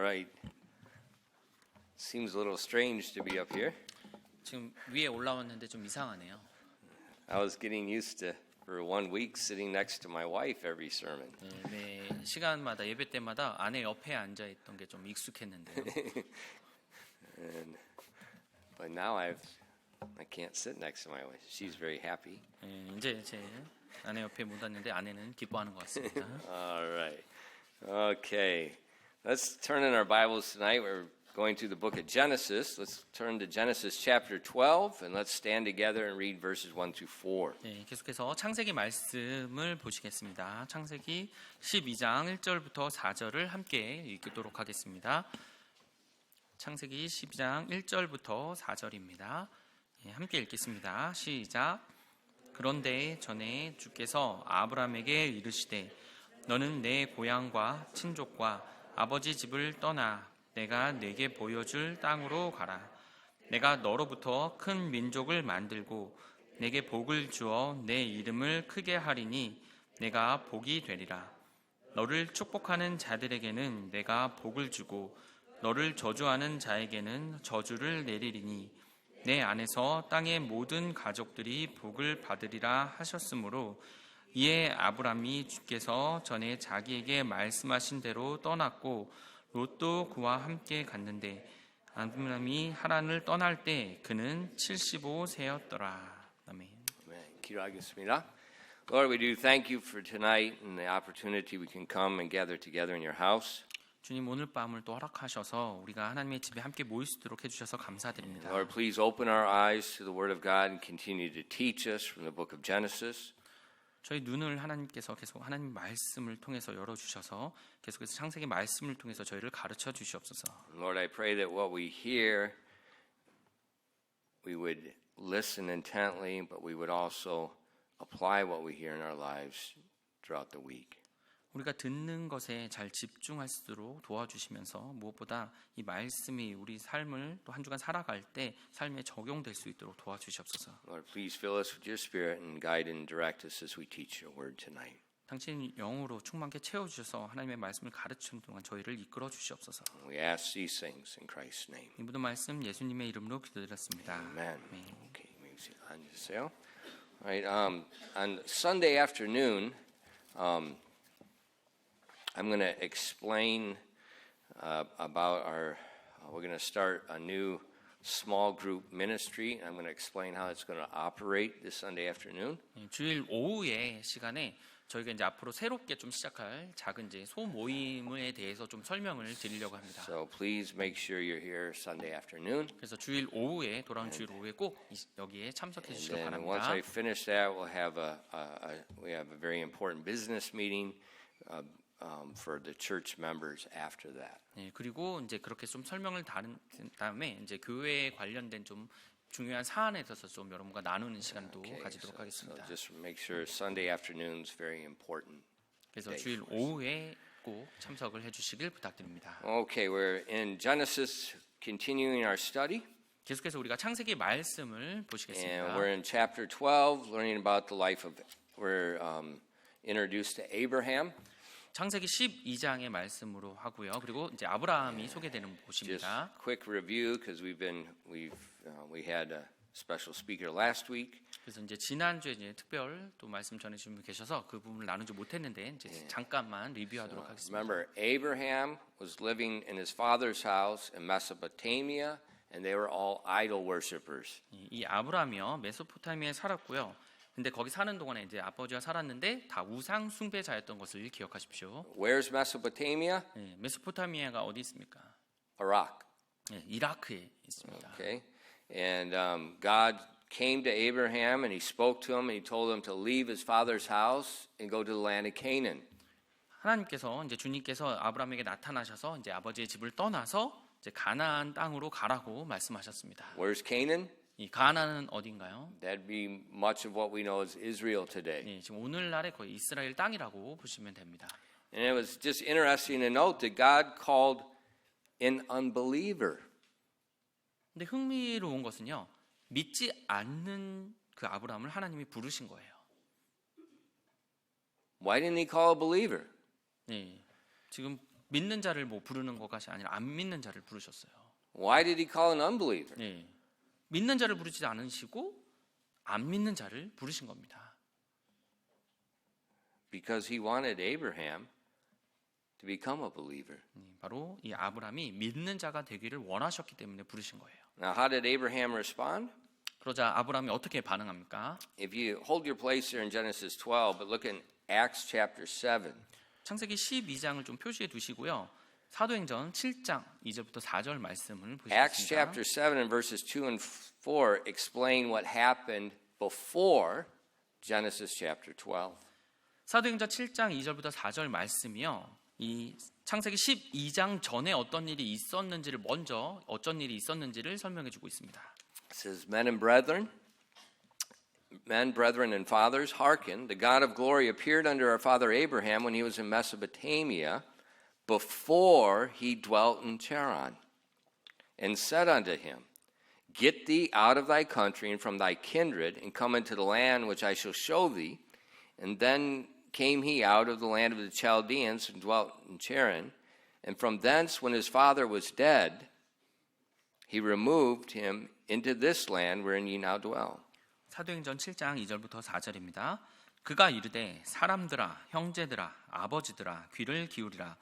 right. Seems a little strange to be up here. 지금 위에 올라왔는데 좀 이상하네요. I was getting used to, for 1 week, sitting next to my wife every sermon. 매 시간마다 예배 때마다 아내 옆에 앉아 있던 게 좀 익숙했는데요. But now I can't sit next to my wife. She's very happy. 이제 제 아내 옆에 못 앉는데 아내는 기뻐하는 것 같습니다. All right. Okay. Let's turn in our Bibles tonight. We're going through the book of Genesis. Let's turn to Genesis chapter 12 and let's stand together and read verses 1 through 4. 네, 계속해서 창세기 말씀을 보시겠습니다. 창세기 12장 1절부터 4절을 함께 읽도록 하겠습니다. 창세기 12장 1절부터 4절입니다. 예, 함께 읽겠습니다. 시작. 그런데 전에 주께서 아브라함에게 이르시되 너는 내 고향과 친족과 아버지 집을 떠나 내가 네게 보여줄 땅으로 가라. 내가 너로부터 큰 민족을 만들고 내게 복을 주어 내 이름을 크게 하리니 내가 복이 되리라. 너를 축복하는 자들에게는 내가 복을 주고 너를 저주하는 자에게는 저주를 내리리니 내 안에서 땅의 모든 가족들이 복을 받으리라 하셨으므로 이에 아브람이 주께서 전에 자기에게 말씀하신 대로 떠났고 롯도 그와 함께 갔는데 아브람이 하란을 떠날 때 그는 75세였더라. 아멘. 기도하겠습니다. Lord, we do thank you for tonight and the opportunity we can come and gather together in your house. 주님 오늘 밤을 또 허락하셔서 우리가 하나님의 집에 함께 모일 수 있도록 해주셔서 감사드립니다. Lord, please open our eyes to the Word of God and continue to teach us from the book of Genesis. 저희 눈을 하나님께서 계속 하나님 말씀을 통해서 열어주셔서 계속해서 창세기 말씀을 통해서 저희를 가르쳐 주시옵소서. Lord, I pray that what we hear, we would listen intently, but we would also apply what we hear in our lives throughout the week. 우리가 듣는 것에 잘 집중할 수 있도록 도와주시면서 무엇보다 이 말씀이 우리 삶을 또 한 주간 살아갈 때 삶에 적용될 수 있도록 도와주시옵소서. Lord, please fill us with your Spirit and guide and direct us as we teach your word tonight. 당신 영으로 충만케 채워주셔서 하나님의 말씀을 가르치는 동안 저희를 이끌어 주시옵소서. We ask these things in Christ's name. 이 모든 말씀 예수님의 이름으로 기도드렸습니다. Amen. Okay, 앉으세요. All right, on Sunday afternoon, I'm going to explain about we're going to start a new small group ministry. I'm going to explain how it's going to operate this Sunday afternoon. 주일 오후의 시간에 저희가 이제 앞으로 새롭게 좀 시작할 작은 이제 소모임에 대해서 좀 설명을 드리려고 합니다. So please make sure you're here Sunday afternoon. 그래서 주일 오후에 돌아온 주일 오후에 꼭 여기에 참석해 주시기 And then once 바랍니다. I finish that, we'll have we have a very important business meeting. For the church members after that. 네, 그리고 이제 그렇게 좀 설명을 다른 다음에 이제 교회에 관련된 좀 중요한 사안에 대해서 좀 여러분과 나누는 시간도 가지도록 하겠습니다. So just make sure Sunday afternoon is very important. 그래서 주일 오후에 꼭 참석을 해주시길 부탁드립니다. Okay, we're in Genesis, continuing our study. 계속해서 우리가 창세기 말씀을 보시겠습니다. And we're in chapter 12, learning about the life of. We're introduced to Abraham. 창세기 12장의 말씀으로 하고요. 그리고 이제 아브라함이 소개되는 Just 곳입니다. quick review because we had a special speaker last week. 그래서 이제 지난주에 이제 특별 또 말씀 전해주신 분 계셔서 그 부분을 나누지 못했는데 이제 잠깐만 리뷰하도록 하겠습니다. Remember, Abraham was living in his father's house in Mesopotamia, and they were all idol worshippers. 이 아브라함이요 메소포타미아에 살았고요. 근데 거기 사는 동안에 이제 아버지와 살았는데 다 우상 숭배자였던 것을 기억하십시오. Where's Mesopotamia? 네, 메소포타미아가 어디 있습니까? Iraq. 네, 이라크에 있습니다. Okay, and God came to Abraham and He spoke to him and He told him to leave his father's house and go to the land of Canaan. 하나님께서 이제 주님께서 아브라함에게 나타나셔서 이제 아버지의 집을 떠나서 이제 가나안 땅으로 가라고 말씀하셨습니다. Where's Canaan? 이 가나안은 어딘가요? That'd be much of what we know as Israel today. 네, 지금 오늘날의 거의 이스라엘 땅이라고 보시면 됩니다. And it was just interesting to note that God called an unbeliever. 근데 흥미로운 것은요, 믿지 않는 그 아브라함을 하나님이 부르신 거예요. Why didn't He call a believer? 네, 지금 믿는 자를 뭐 부르는 것이 아니라 안 믿는 자를 부르셨어요. Why did he call an unbeliever? 예. 믿는 자를 부르지 않으시고 안 믿는 자를 부르신 겁니다. Because he wanted Abraham to become a believer. 바로 이 아브라함이 믿는 자가 되기를 원하셨기 때문에 부르신 거예요. Now, how did Abraham respond? 그러자 아브라함이 어떻게 반응합니까? If you hold your place there in Genesis 12, but look in Acts chapter 7. 창세기 12장을 좀 표시해 두시고요. 사도행전 7장 2절부터 4절 말씀을 Acts 보시겠습니다. chapter 7 and verses 2 and 4 explain what happened before Genesis chapter 12. 사도행전 7장 2절부터 4절 말씀이요. 이 창세기 12장 전에 어떤 일이 있었는지를 먼저 어쩐 일이 있었는지를 설명해 주고 있습니다. It says, men, brethren, and fathers, hearken. The God of glory appeared unto our father Abraham when he was in Mesopotamia, before he dwelt in Charan, and said unto him, Get thee out of thy country and from thy kindred, and come into the land which I shall show thee. And then came he out of the land of the Chaldeans and dwelt in Charan. And from thence, when his father was dead, he removed him into this land wherein ye now dwell. 사도행전 7장 2절부터 4절입니다. 그가 이르되 사람들아 형제들아 아버지들아 귀를 기울이라.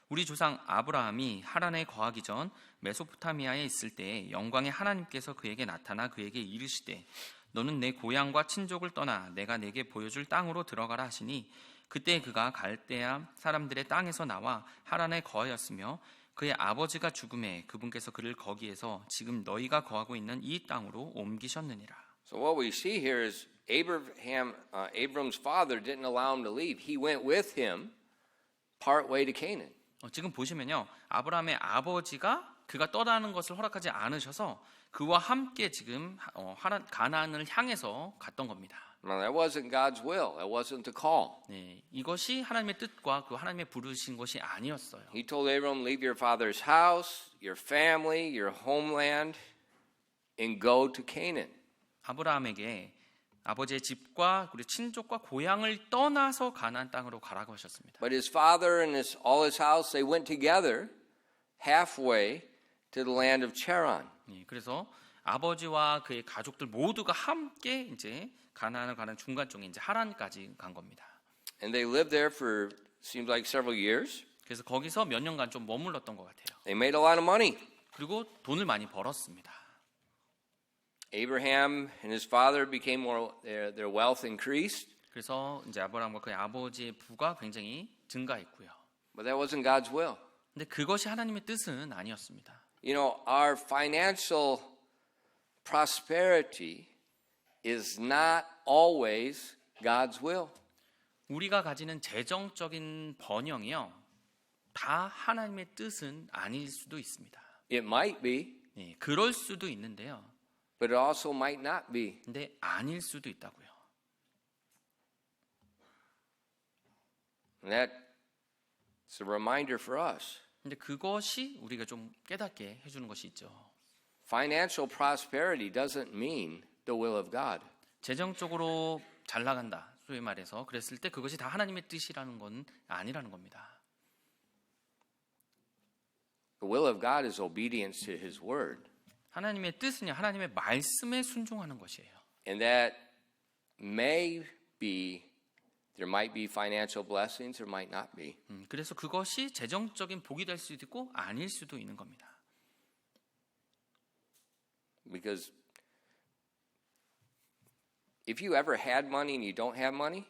우리 조상 아브라함이 하란에 거하기 전 메소포타미아에 있을 때에 영광의 하나님께서 그에게 나타나 그에게 이르시되 너는 내 고향과 친족을 떠나 내가 내게 보여줄 땅으로 들어가라 하시니 그때 그가 갈대아 사람들의 땅에서 나와 하란에 거하였으며 그의 아버지가 죽음에 그분께서 그를 거기에서 지금 너희가 거하고 있는 이 땅으로 옮기셨느니라. So what we see here is Abram's father didn't allow him to leave. He went with him part way to Canaan. 지금 보시면요. 아브라함의 아버지가 그가 떠나는 것을 허락하지 않으셔서 그와 함께 지금 가나안을 향해서 갔던 겁니다. Now that wasn't God's will. That wasn't the call. 네, 이것이 하나님의 뜻과 그 하나님의 부르신 것이 아니었어요. He told Abram, leave your father's house, your family, your homeland, and go to Canaan. 아브라함에게 아버지의 집과 그리고 친족과 고향을 떠나서 가나안 땅으로 가라고 하셨습니다. But his father and all his house, they went together halfway to the land of Charan. 네, 그래서 아버지와 그의 가족들 모두가 함께 이제 가나안을 가는 중간 쪽에 이제 하란까지 간 겁니다. And they lived there for seems like several years. 그래서 거기서 몇 년간 좀 머물렀던 것 같아요. They made a lot of money. 그리고 돈을 많이 벌었습니다. Abraham and his father became more their wealth increased. 그래서 이제 아브라함과 그의 아버지의 부가 굉장히 증가했고요. But that wasn't God's will. 근데 그것이 하나님의 뜻은 아니었습니다. You know, our financial prosperity is not always God's will. 우리가 가지는 재정적인 번영이요. 다 하나님의 뜻은 아닐 수도 있습니다. It might be, 네, 그럴 수도 있는데요. but it also might not be. 근데 아닐 수도 있다고요. And that's a reminder for us. 근데 그것이 우리가 좀 깨닫게 해주는 것이 있죠. Financial prosperity doesn't mean the will of God. 재정적으로 잘 나간다. 소위 말해서 그랬을 때 그것이 다 하나님의 뜻이라는 건 아니라는 겁니다. The will of God is obedience to His word. 하나님의 뜻은요, 하나님의 말씀에 순종하는 것이에요. And that may be, there might be financial blessings, there might not be. 그래서 그것이 재정적인 복이 될 수도 있고 아닐 수도 있는 겁니다. Because if you ever had money and you don't have money,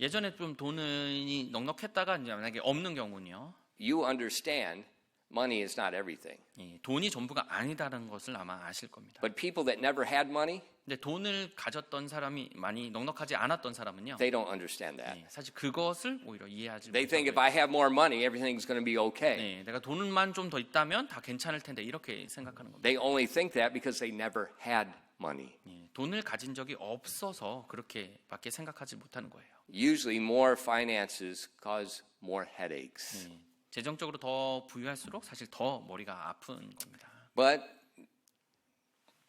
예전에 좀 돈이 넉넉했다가 이제 만약에 없는 경우는요. you understand money is not everything. 돈이 전부가 아니다라는 것을 아마 아실 겁니다. But people that never had money, 근데 돈을 가졌던 사람이 많이 넉넉하지 않았던 사람은요. they don't understand that. 사실 그것을 오히려 이해하지 They think if 못하고 I have more money, everything's going to be okay. 내가 돈만 좀 더 있다면 다 괜찮을 텐데 이렇게 생각하는 겁니다. They only think that because they never had money. 돈을 가진 적이 없어서 그렇게밖에 생각하지 못하는 거예요. Usually more finances cause more headaches. 재정적으로 더 부유할수록 사실 더 머리가 아픈 겁니다. But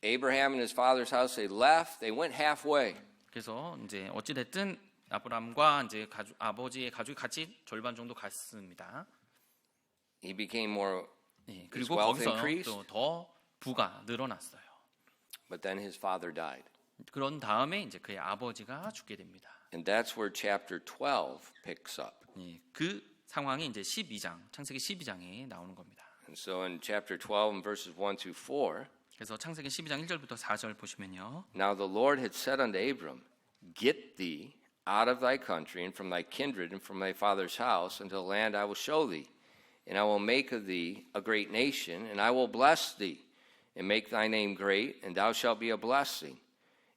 Abraham and his father's house, they left, they went halfway. 그래서 이제 어찌 됐든 아브람과 이제 아버지의 가족이 같이 절반 정도 갔습니다. he became more, 예, his 그리고 wealth 거기서 increased, 또 더 부가 늘어났어요. but then his father died. 그런 다음에 이제 그의 아버지가 죽게 됩니다. And that's where chapter 12 picks up. 예, 그 상황이 이제 12장, 창세기 12장에 나오는 겁니다. And so in chapter 12 and verses 1 through 4, 그래서 창세기 12장 1절부터 4절 보시면요. now the Lord had said unto Abram, get thee out of thy country and from thy kindred and from thy father's house unto the land I will show thee. And I will make of thee a great nation, and I will bless thee, and make thy name great, and thou shalt be a blessing.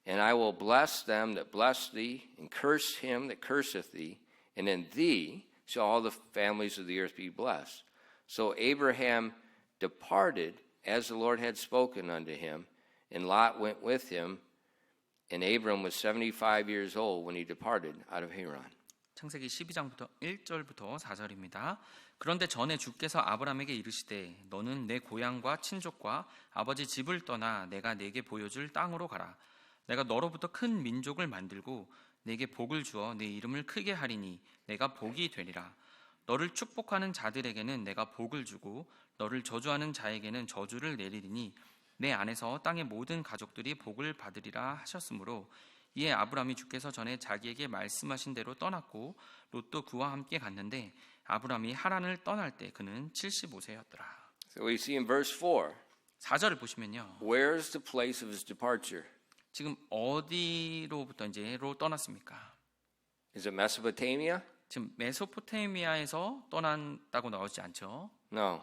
And I will bless them that bless thee, and curse him that curseth thee, and in thee shall all the families of the earth be blessed. So Abraham departed as the Lord had spoken unto him, and Lot went with him, and Abram was 75 years old when he departed out of Haran. 창세기 12장부터 1절부터 4절입니다. 그런데 전에 주께서 아브라함에게 이르시되 너는 내 고향과 친족과 아버지 집을 떠나 내가 네게 보여줄 땅으로 가라. 내가 너로부터 큰 민족을 만들고 네게 복을 주어 네 이름을 크게 하리니 내가 복이 되리라. 너를 축복하는 자들에게는 내가 복을 주고 너를 저주하는 자에게는 저주를 내리리니 내 안에서 땅의 모든 가족들이 복을 받으리라 하셨으므로 이에 아브라함이 주께서 전에 자기에게 말씀하신 대로 떠났고 롯도 그와 함께 갔는데 아브라함이 하란을 떠날 때 그는 75세였더라. So we see in verse 4, 4절을 보시면요. where's the place of his departure? 지금 어디로부터 이제로 떠났습니까? Is it Mesopotamia? 지금 메소포타미아에서 떠난다고 나오지 않죠? No.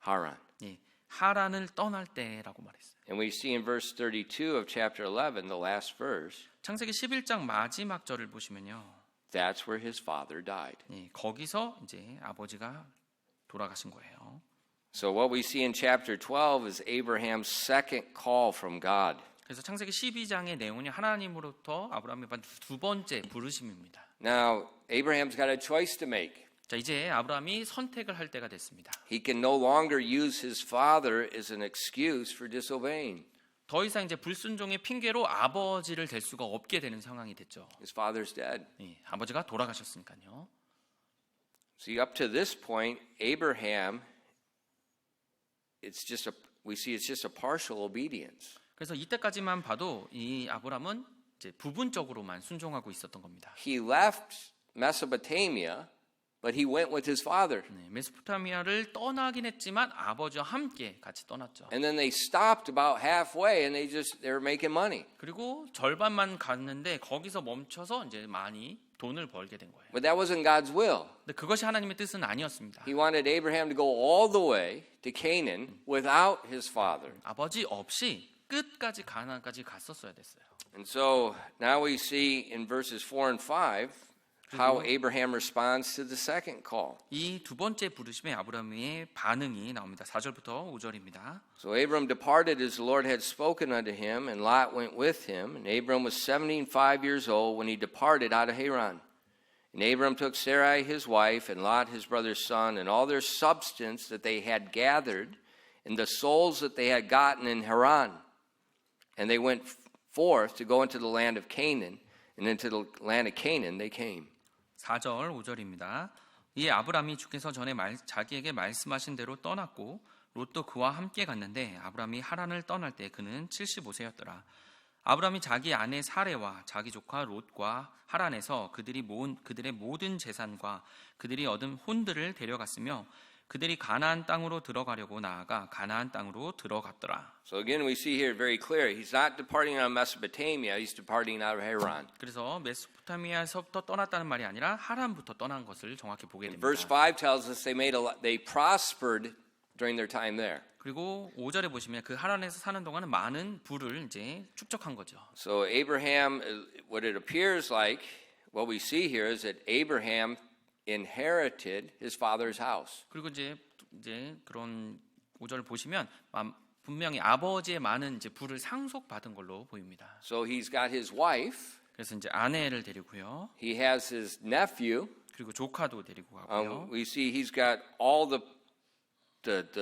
Haran. 예, 하란을 떠날 때라고 말했어요. And we see in verse 32 of chapter 11, the last verse, 창세기 11장 마지막 절을 보시면요. that's where his father died. 예, 거기서 이제 아버지가 돌아가신 거예요. So what we see in chapter 12 is Abraham's second call from God. 그래서 창세기 12장의 내용이 하나님으로부터 아브라함이 받은 두 번째 부르심입니다. Now, Abraham's got a choice to make. 자, 이제 아브라함이 선택을 할 때가 됐습니다. He can no longer use his father as an excuse for disobeying. 더 이상 이제 불순종의 핑계로 아버지를 댈 수가 없게 되는 상황이 됐죠. His father's dead. 예, 아버지가 돌아가셨으니까요. See, up to this point, Abraham, we see it's just a partial obedience. 그래서 이때까지만 봐도 이 아브라함은 이제 부분적으로만 순종하고 있었던 겁니다. He left Mesopotamia, but he went with his father. 네, 메소포타미아를 떠나긴 했지만 아버지와 함께 같이 떠났죠. And then they stopped about halfway and they were making money. 그리고 절반만 갔는데 거기서 멈춰서 이제 많이 돈을 벌게 된 거예요. But that wasn't God's will. 근데 그것이 하나님의 뜻은 아니었습니다. He wanted Abraham to go all the way to Canaan without his father. 아버지 없이 끝까지 가나안까지 갔었어야 됐어요. And so now we see in verses 4 and 5 how Abraham responds to the second call. 이 두 번째 부르심에 아브라함의 반응이 나옵니다. 4절부터 5절입니다. So Abram departed as the Lord had spoken unto him, and Lot went with him. And Abram was 75 years old when he departed out of Haran. And Abram took Sarai his wife, and Lot his brother's son, and all their substance that they had gathered, and the souls that they had gotten in Haran. And they went forth to go into the land of Canaan, and into the land of Canaan they came. 4절 5절입니다. 이에 아브라함이 주께서 전에 자기에게 말씀하신 대로 떠났고 롯도 그와 함께 갔는데 아브라함이 하란을 떠날 때 그는 75세였더라. 아브라함이 자기 아내 사레와 자기 조카 롯과 하란에서 그들의 모든 재산과 그들이 얻은 혼들을 데려갔으며 그들이 가나안 땅으로 들어가려고 나아가 가나안 땅으로 들어갔더라. So again we see here very clear. He's not departing out of Mesopotamia. He's departing out of Haran. 그래서 메소포타미아에서부터 떠났다는 말이 아니라 하란부터 떠난 것을 정확히 보게 됩니다. Verse 5 tells us they prospered during their time there. 그리고 5절에 보시면 그 하란에서 사는 동안은 많은 부를 이제 축적한 거죠. So Abraham, what it appears like, what we see here is that Abraham inherited his father's house. 그리고 이제 그런 5절을 보시면 분명히 아버지의 많은 이제 부를 상속받은 걸로 보입니다. So he's got his wife. 그래서 이제 아내를 데리고요. He has his nephew. 그리고 조카도 데리고 가고요. We see he's got all the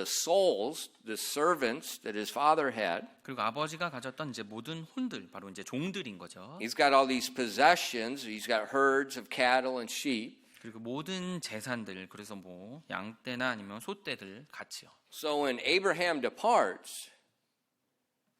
souls, the servants that his father had. 그리고 아버지가 가졌던 이제 모든 혼들, 바로 이제 종들인 거죠. He's got all these possessions. He's got herds of cattle and sheep. 그리고 모든 재산들, 그래서 뭐 양떼나 아니면 소떼들 같이요. So when Abraham departs,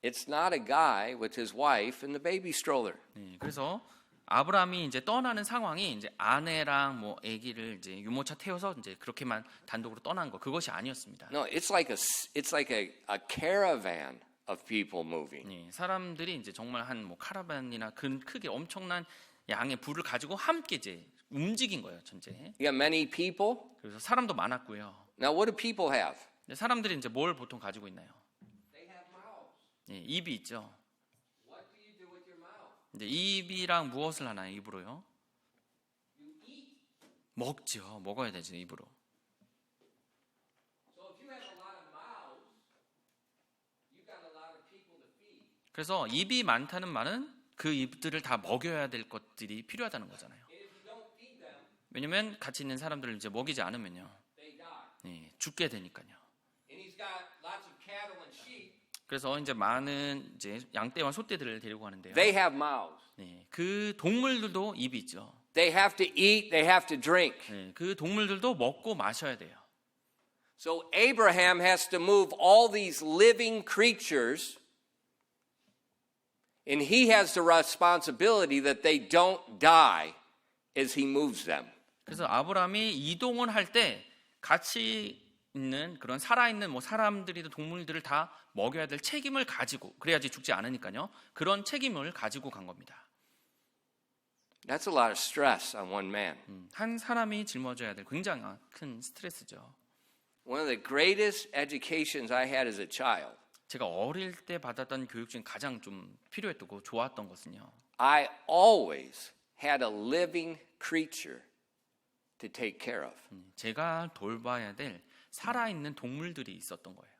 it's not a guy with his wife and the baby stroller. 네, 그래서 아브라함이 이제 떠나는 상황이 이제 아내랑 뭐 아기를 이제 유모차 태워서 이제 그렇게만 단독으로 떠난 거, 그것이 아니었습니다. No, it's like a caravan of people moving. 네, 사람들이 이제 정말 한 뭐 카라반이나 크게 엄청난 양의 부를 가지고 함께 이제 움직인 거예요, 전체. You got many people. 그래서 사람도 많았고요. Now, what do people have? 근데 사람들이 이제 뭘 보통 가지고 있나요? They have mouths. 네, 입이 있죠. What do you do with your mouth? 이제 입이랑 무엇을 하나요? 입으로요? You eat. 먹죠. 먹어야 되죠, 입으로. So if you have a lot of mouths, you've got a lot of people to feed. 그래서 입이 많다는 말은 그 입들을 다 먹여야 될 것들이 필요하다는 거잖아요. And if you don't feed them, 왜냐면 같이 있는 사람들을 이제 먹이지 않으면요, they die. 네, 죽게 되니까요. And he's got lots of cattle and sheep. 그래서 이제 많은 이제 양떼와 소떼들을 데리고 가는데요. They have mouths. 네, 그 동물들도 입이 있죠. They have to eat, they have to drink. 네, 그 동물들도 먹고 마셔야 돼요. So Abraham has to move all these living creatures, and he has the responsibility that they don't die as he moves them. 그래서 아브라함이 이동을 할 때 같이 있는 그런 살아있는 뭐 사람들이든 동물들을 다 먹여야 될 책임을 가지고, 그래야지 죽지 않으니까요. 그런 책임을 가지고 간 겁니다. That's a lot of stress on one man. 한 사람이 짊어져야 될 굉장히 큰 스트레스죠. One of the greatest educations I had as a child, 제가 어릴 때 받았던 교육 중에 가장 좀 필요했고 좋았던 것은요, I always had a living creature to take care of. 제가 돌봐야 될 살아있는 동물들이 있었던 거예요.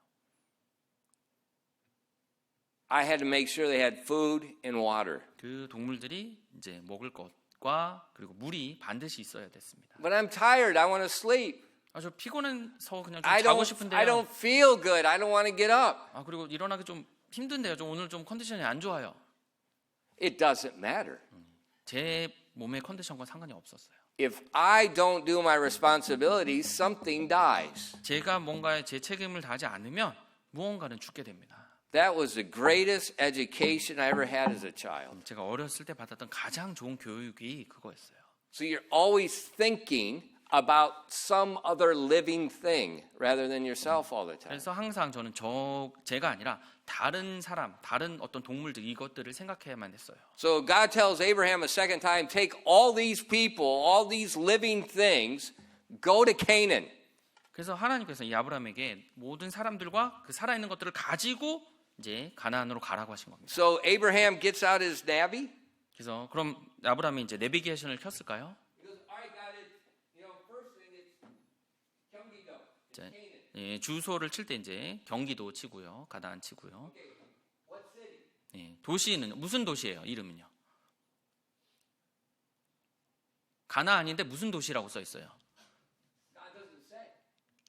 I had to make sure they had food and water. 그 동물들이 이제 먹을 것과 그리고 물이 반드시 있어야 됐습니다. But I'm tired. I want to sleep. 저 피곤해서 그냥 좀 I 자고 don't 싶은데요. feel good. I don't want to get up. 그리고 일어나기 좀 힘든데요. 오늘 좀 컨디션이 안 좋아요. It doesn't matter. 제 몸의 컨디션과 상관이 없었어요. If I don't do my responsibilities, something dies. 제가 뭔가에 제 책임을 다하지 않으면 무언가는 죽게 됩니다. That was the greatest education I ever had as a child. 제가 어렸을 때 받았던 가장 좋은 교육이 그거였어요. So you're always thinking about some other living thing rather than yourself all the time. 그래서 항상 저는 제가 아니라 다른 사람, 다른 어떤 동물들, 이것들을 생각해야만 했어요. So God tells Abraham a second time, take all these people, all these living things, go to Canaan. 그래서 하나님께서 이 아브라함에게 모든 사람들과 그 살아있는 것들을 가지고 이제 가나안으로 가라고 하신 겁니다. So Abraham gets out his navy. 그래서 그럼 아브라함이 이제 내비게이션을 켰을까요? He goes, all right, God, first thing it's Gyeonggi-do, it's 자, Canaan. 예, 주소를 칠 때 이제 경기도 치고요, 가나안 치고요. Okay, what city? 예, 도시는 무슨 도시예요? 이름은요? 가나안인데 무슨 도시라고 써 있어요? God doesn't say.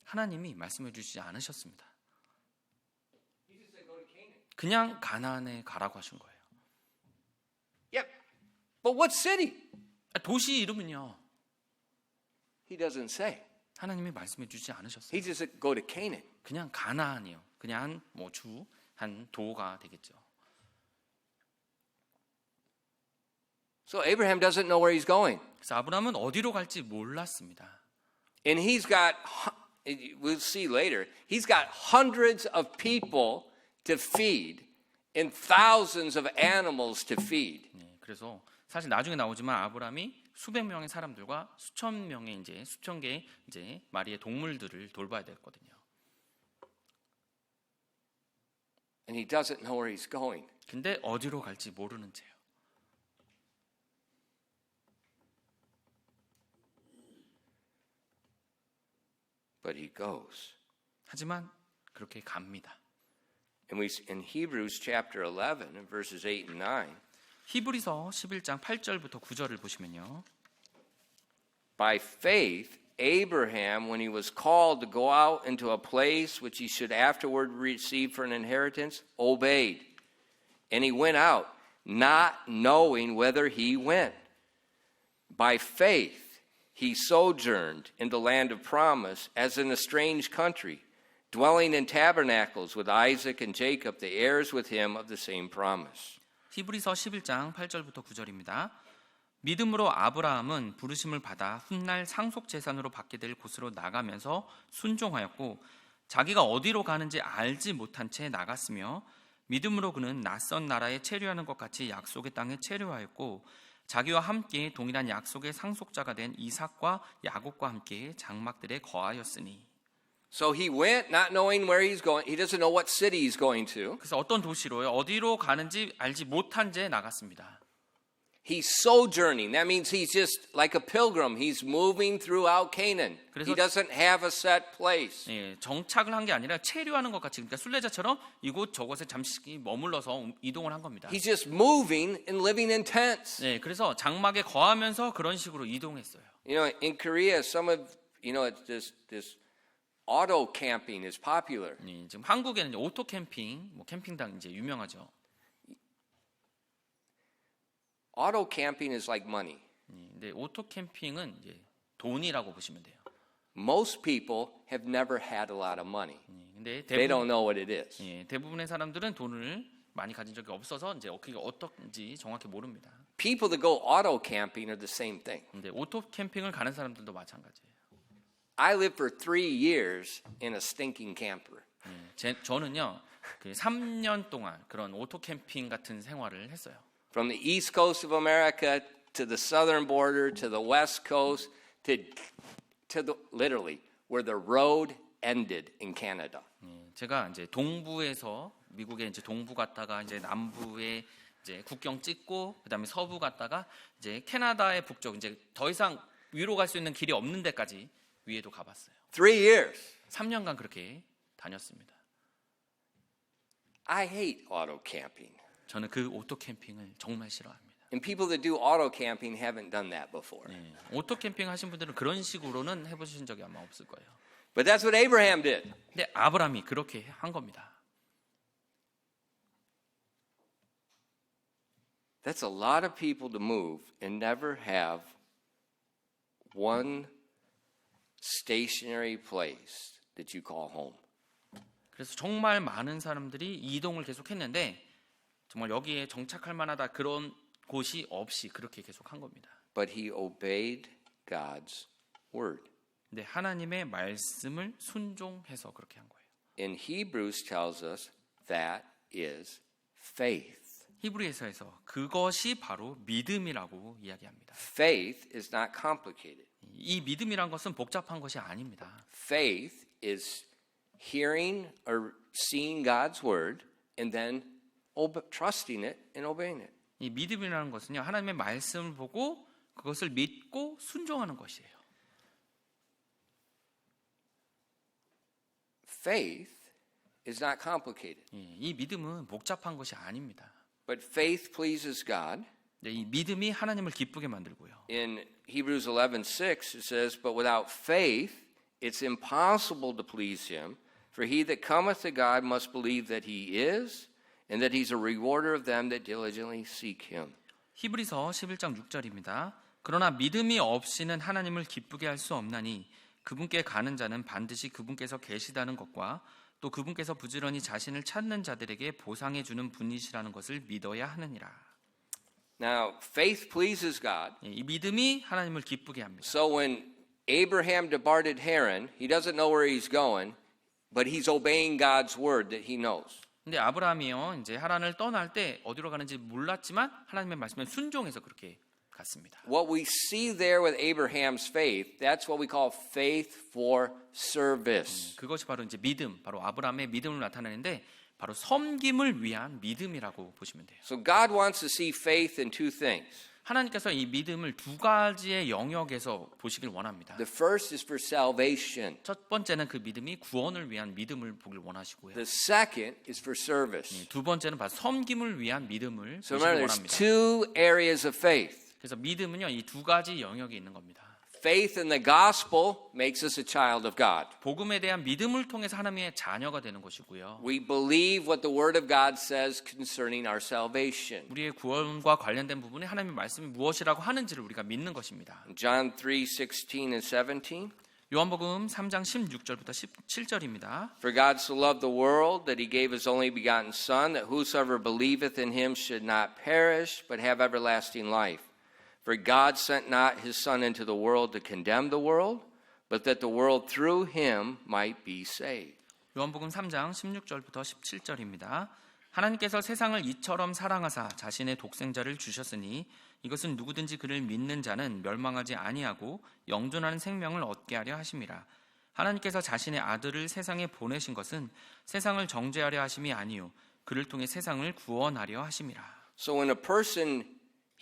하나님이 말씀해 주시지 않으셨습니다. He just said, go to Canaan. 그냥 가나안에 가라고 하신 거예요. Yep. But what city? 도시 이름은요, He doesn't say. 하나님이 말씀해 주지 않으셨어요. He just said, go to Canaan. 그냥 가나안이요. 그냥 뭐 한 도가 되겠죠. So Abraham doesn't know where he's going. 그래서 아브라함은 어디로 갈지 몰랐습니다. And he's got, we'll see later, he's got hundreds of people to feed and thousands of animals to feed. 네, 그래서 사실 나중에 나오지만 아브라함이 수백 명의 사람들과 수천 개의 이제 마리의 동물들을 돌봐야 됐거든요. And he doesn't know where he's going. 근데 어디로 갈지 모르는 채요. But he goes. 하지만 그렇게 갑니다. And in Hebrews chapter 11 and verses 8 and 9, 히브리서 11장 8절부터 9절을 보시면요. by faith, Abraham, when he was called to go out into a place which he should afterward receive for an inheritance, obeyed. And he went out, not knowing whither he went. By faith, he sojourned in the land of promise as in a strange country, dwelling in tabernacles with Isaac and Jacob, the heirs with him of the same promise. 히브리서 11장 8절부터 9절입니다. 믿음으로 아브라함은 부르심을 받아 훗날 상속 재산으로 받게 될 곳으로 나가면서 순종하였고 자기가 어디로 가는지 알지 못한 채 나갔으며 믿음으로 그는 낯선 나라에 체류하는 것 같이 약속의 땅에 체류하였고 자기와 함께 동일한 약속의 상속자가 된 이삭과 야곱과 함께 장막들에 거하였으니. So he went not knowing where he's going. He doesn't know what city he's going to. 그래서 어떤 도시로요? 어디로 가는지 알지 못한 채 나갔습니다. He's sojourning. That means he's just like a pilgrim. He's moving throughout Canaan. He doesn't have a set place. 예, 정착을 한 게 아니라 체류하는 것 같이 그러니까 순례자처럼 이곳 저곳에 잠시 머물러서 이동을 한 겁니다. He's just moving and living in tents. 네, 그래서 장막에 거하면서 그런 식으로 이동했어요. You know, in Korea, some of this auto camping is popular. 예, 지금 한국에는 이제 오토 캠핑, 뭐 캠핑장 이제 유명하죠. Auto camping is like money. 근데 오토 캠핑은 이제 돈이라고 보시면 돼요. Most people have never had a lot of money. 근데 They don't know what it is. 대부분의 사람들은 돈을 많이 가진 적이 없어서 이제 그게 어떤지 정확히 모릅니다. People that go auto camping are the same thing. 근데 오토 캠핑을 가는 사람들도 마찬가지예요. I lived for 3 years in a stinking camper. 저는요, 그 3년 동안 그런 오토 캠핑 같은 생활을 했어요. From the east coast of America to the southern border to the west coast to the literally where the road ended in Canada. 제가 이제 동부에서 미국의 이제 동부 갔다가 이제 남부에 이제 국경 찍고 그다음에 서부 갔다가 이제 캐나다의 북쪽 이제 더 이상 위로 갈 수 있는 길이 없는 데까지 위에도 가봤어요. 3 years. 3년간 그렇게 다녔습니다. I hate auto camping. 저는 그 오토 캠핑을 정말 싫어합니다. And people that do auto camping haven't done that before. 오토 캠핑 하신 분들은 그런 식으로는 해보신 적이 아마 없을 거예요. But that's what Abraham did. 근데 아브라함이 그렇게 한 겁니다. That's a lot of people to move and never have one stationary place that you call home. 그래서 정말 많은 사람들이 이동을 계속했는데 정말 여기에 정착할 만하다 그런 곳이 없이 그렇게 계속 한 겁니다. But he obeyed God's word. 근데 하나님의 말씀을 순종해서 그렇게 한 거예요. In Hebrews tells us that is faith. 히브리서에서 그것이 바로 믿음이라고 이야기합니다. Faith is not complicated. 이 믿음이란 것은 복잡한 것이 아닙니다. Faith is hearing or seeing God's word and then trusting it and obeying it. 이 믿음이라는 것은요, 하나님의 말씀을 보고 그것을 믿고 순종하는 것이에요. Faith is not complicated. 이 믿음은 복잡한 것이 아닙니다. But faith pleases God. 이 믿음이 하나님을 기쁘게 만들고요. In Hebrews 11:6 it says, "But without faith it's impossible to please him, for he that cometh to God must believe that he is, and that he's a rewarder of them that diligently seek him." 히브리서 11장 6절입니다. 그러나 믿음이 없이는 하나님을 기쁘게 할 수 없나니 그분께 가는 자는 반드시 그분께서 계시다는 것과 또 그분께서 부지런히 자신을 찾는 자들에게 보상해 주는 분이시라는 것을 믿어야 하느니라. Now, faith pleases God. 이 믿음이 하나님을 기쁘게 합니다. So when Abraham departed Haran, he doesn't know where he's going, but he's obeying God's word that he knows. 근데 아브라함이요, 이제 하란을 떠날 때 어디로 가는지 몰랐지만 하나님의 말씀에 순종해서 그렇게 갔습니다. What we see there with Abraham's faith, that's what we call faith for service. 그것이 바로 이제 믿음, 바로 아브라함의 믿음을 나타내는데 바로 섬김을 위한 믿음이라고 보시면 돼요. So God wants to see faith in two things. 하나님께서 이 믿음을 두 가지의 영역에서 보시길 원합니다. The first is for salvation. 첫 번째는 그 믿음이 구원을 위한 믿음을 보길 원하시고요. The second is for service. 두 번째는 바로 섬김을 위한 믿음을 So 보시길 remember, there's 원합니다. two areas of faith. 그래서 믿음은요, 이 두 가지 영역이 있는 겁니다. faith in the gospel makes us a child of God. 복음에 대한 믿음을 통해서 하나님의 자녀가 되는 것이고요. We believe what the Word of God says concerning our salvation. 우리의 구원과 관련된 부분에 하나님의 말씀이 무엇이라고 하는지를 우리가 믿는 것입니다. John 3:16 and 17. 요한복음 3장 16절부터 17절입니다. For God so loved the world that he gave his only begotten Son, that whosoever believeth in him should not perish, but have everlasting life. For God sent not his Son into the world to condemn the world, but that the world through him might be saved. 요한복음 3장 16절부터 17절입니다. 하나님께서 세상을 이처럼 사랑하사 자신의 독생자를 주셨으니 이것은 누구든지 그를 믿는 자는 멸망하지 아니하고 영존하는 생명을 얻게 하려 하심이라. 하나님께서 자신의 아들을 세상에 보내신 것은 세상을 정죄하려 하심이 아니요 그를 통해 세상을 구원하려 하심이라. So when a person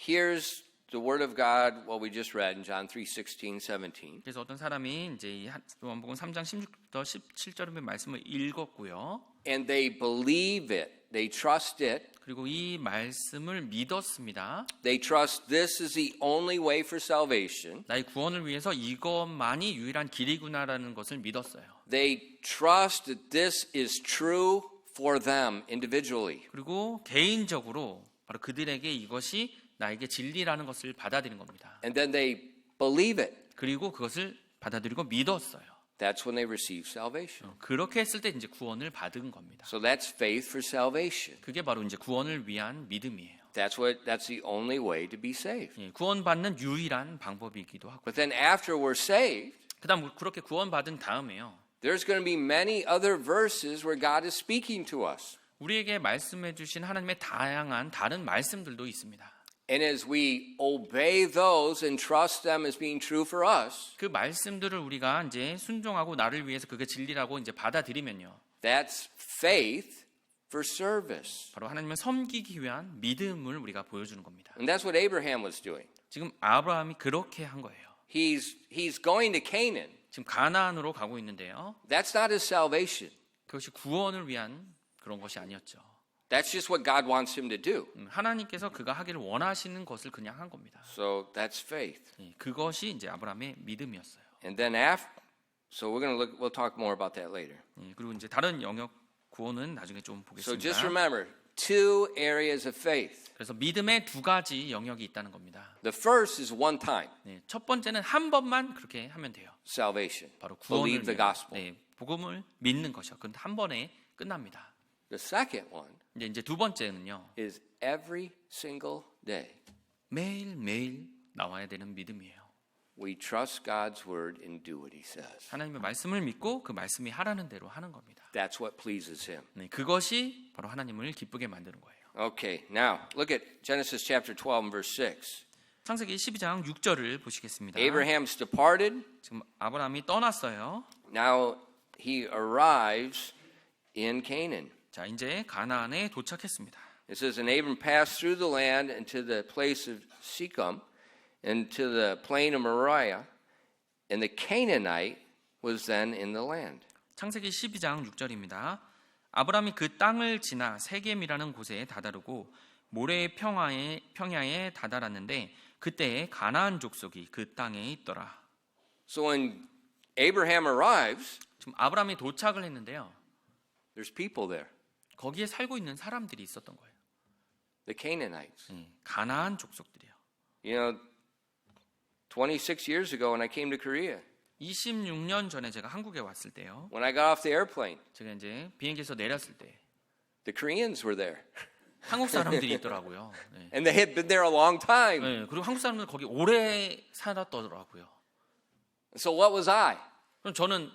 hears the word of God, what we just read in John 3:16, 17, 그래서 어떤 사람이 이제 이 요한복음 3장 16부터 17절의 말씀을 읽었고요. and they believe it, they trust it, 그리고 이 말씀을 믿었습니다. they trust this is the only way for salvation. 나의 구원을 위해서 이것만이 유일한 길이구나라는 것을 믿었어요. They trust that this is true for them individually. 그리고 개인적으로 바로 그들에게 이것이 나에게 진리라는 것을 받아들인 겁니다. And then they believe it. 그리고 그것을 받아들이고 믿었어요. That's when they receive salvation. 그렇게 했을 때 이제 구원을 받은 겁니다. So that's faith for salvation. 그게 바로 이제 구원을 위한 믿음이에요. That's the only way to be saved. 예, 구원받는 유일한 방법이기도 하고. But then after we're saved, 그다음 그렇게 구원받은 다음에요. there's going to be many other verses where God is speaking to us. 우리에게 말씀해 주신 하나님의 다양한 다른 말씀들도 있습니다. And as we obey those and trust them as being true for us, 그 말씀들을 우리가 이제 순종하고 나를 위해서 그게 진리라고 이제 받아들이면요. that's faith for service. 바로 하나님을 섬기기 위한 믿음을 우리가 보여주는 겁니다. And that's what Abraham was doing. 지금 아브라함이 그렇게 한 거예요. He's going to Canaan. 지금 가나안으로 가고 있는데요. That's not his salvation. 그것이 구원을 위한 그런 것이 아니었죠. That's just what God wants him to do. 하나님께서 그가 하기를 원하시는 것을 그냥 한 겁니다. So that's faith. 그것이 이제 아브라함의 믿음이었어요. And then so we'll talk more about that later. 그리고 이제 다른 영역 구원은 나중에 좀 So just 보겠습니다. remember, two areas of faith. 그래서 믿음의 두 가지 영역이 있다는 겁니다. The first is one time, 첫 번째는 한 번만 그렇게 하면 돼요. salvation. 바로 구원을 Believe the gospel. 복음을 믿는 것이요. 그런데 한 번에 끝납니다. The second one 이제 두 번째는요. is every single day. 매일매일 나와야 되는 믿음이에요. We trust God's word and do what he says. 하나님의 말씀을 믿고 그 말씀이 하라는 대로 하는 겁니다. That's what pleases him. 그것이 바로 하나님을 기쁘게 만드는 거예요. Okay, now look at Genesis chapter 12 and verse 6. 창세기 12장 6절을 보시겠습니다. Abraham's departed. 지금 아브라함이 떠났어요. Now he arrives in Canaan. 자, 이제 가나안에 도착했습니다. It says, and Abram passed through the land into the place of Shechem, and to the plain of Moriah, and the Canaanite was then in the land. 창세기 12장 6절입니다. 아브라함이 그 땅을 지나 세겜이라는 곳에 다다르고 모래의 평야에 다다랐는데 그때에 가나안 족속이 그 땅에 있더라. So when Abraham arrives, 지금 아브라함이 도착을 했는데요. there's people there, 거기에 살고 있는 사람들이 있었던 거예요. the Canaanites. 가나안 족속들이요. You know, 26 years ago when I came to Korea, 26년 전에 제가 한국에 왔을 때요. when I got off the airplane, 제가 이제 비행기에서 내렸을 때 the Koreans were there. 한국 사람들이 있더라고요. 네. And they had been there a long time. 네, 그리고 한국 사람들 거기 오래 살았더라고요. So what was I? 그럼 저는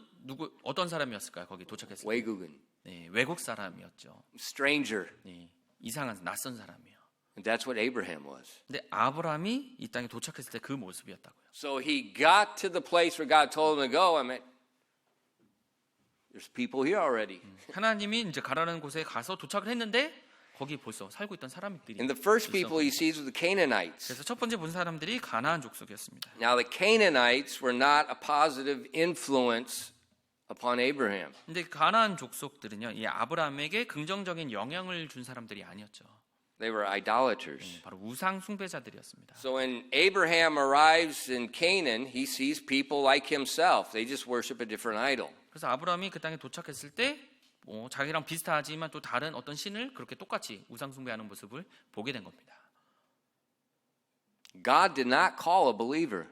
어떤 사람이었을까요? 거기 도착했을 때. 외국인, 네, 외국 사람이었죠. stranger. 네, 이상한 낯선 사람이요. And that's what Abraham was. 근데 아브라함이 이 땅에 도착했을 때 그 모습이었다고요. So he got to the place where God told him to go. I mean, there's people here already. 하나님이 이제 가라는 곳에 가서 도착을 했는데 거기 벌써 살고 있던 사람들이 And the first 있었어요. people he sees were the Canaanites. 그래서 첫 번째 본 사람들이 가나안 족속이었습니다. Now the Canaanites were not a positive influence upon Abraham. 근데 가나안 족속들은요, 이 아브라함에게 긍정적인 영향을 준 사람들이 아니었죠. They were idolaters. 바로 우상 숭배자들이었습니다. So when Abraham arrives in Canaan, he sees people like himself. They just worship a different idol. 그래서 아브라함이 그 땅에 도착했을 때 자기랑 비슷하지만 또 다른 어떤 신을 그렇게 똑같이 우상 숭배하는 모습을 보게 된 겁니다. God did not call a believer.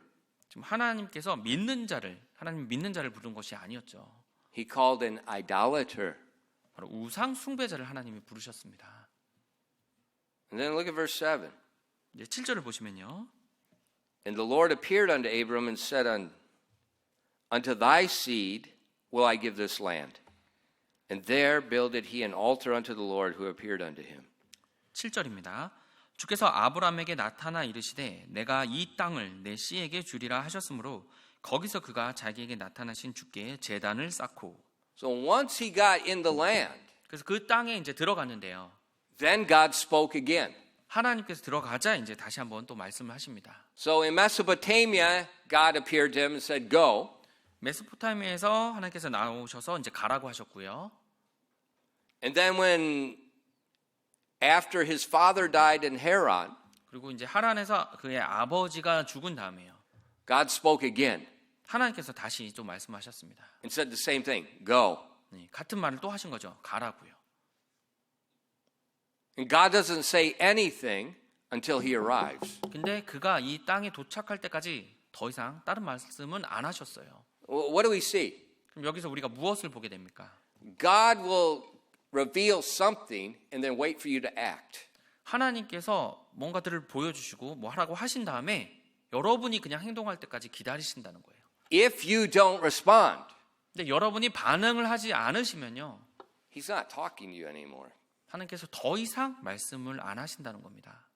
지금 하나님께서 하나님 믿는 자를 부른 것이 아니었죠. He called an idolater. 바로 우상 숭배자를 하나님이 부르셨습니다. And then look at verse 7. 이제 7절을 보시면요. And the Lord appeared unto Abram and said unto thy seed will I give this land. And there builded he an altar unto the Lord who appeared unto him. 7절입니다. 주께서 아브라함에게 나타나 이르시되 내가 이 땅을 내 씨에게 주리라 하셨으므로 거기서 그가 자기에게 나타나신 주께 제단을 쌓고. So once he got in the land, 그래서 그 땅에 이제 들어갔는데요. then God spoke again. 하나님께서 들어가자 이제 다시 한번 또 말씀을 하십니다. So in Mesopotamia, God appeared to him and said, go. 메소포타미아에서 하나님께서 나오셔서 이제 가라고 하셨고요. And then when after his father died in Haran, 그리고 이제 하란에서 그의 아버지가 죽은 다음에요. God spoke again 하나님께서 다시 또 말씀하셨습니다. and said the same thing, go. 네, 같은 말을 또 하신 거죠. 가라고요. And God doesn't say anything until he arrives. 근데 그가 이 땅에 도착할 때까지 더 이상 다른 말씀은 안 하셨어요. What do we see? 그럼 여기서 우리가 무엇을 보게 됩니까? God will reveal something and then wait for you to act. 하나님께서 뭔가들을 보여주시고 뭐 하라고 하신 다음에 여러분이 그냥 행동할 때까지 기다리신다는 거예요. If you don't respond, 근데 여러분이 반응을 하지 않으시면요. he's not talking to you anymore. 하나님께서 더 이상 말씀을 안 하신다는 겁니다.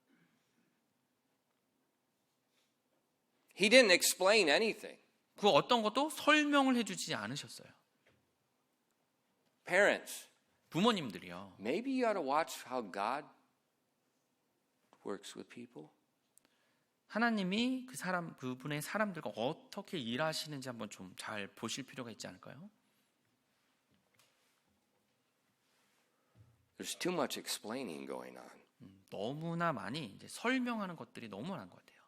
He didn't explain anything. 그 어떤 것도 설명을 해주지 않으셨어요. Parents, 부모님들이요. maybe you ought to watch how God works with people. 하나님이 그분의 사람들과 어떻게 일하시는지 한번 좀 잘 보실 필요가 있지 않을까요? There's too much explaining going on. 너무나 많이 이제 설명하는 것들이 너무 많은 것 같아요.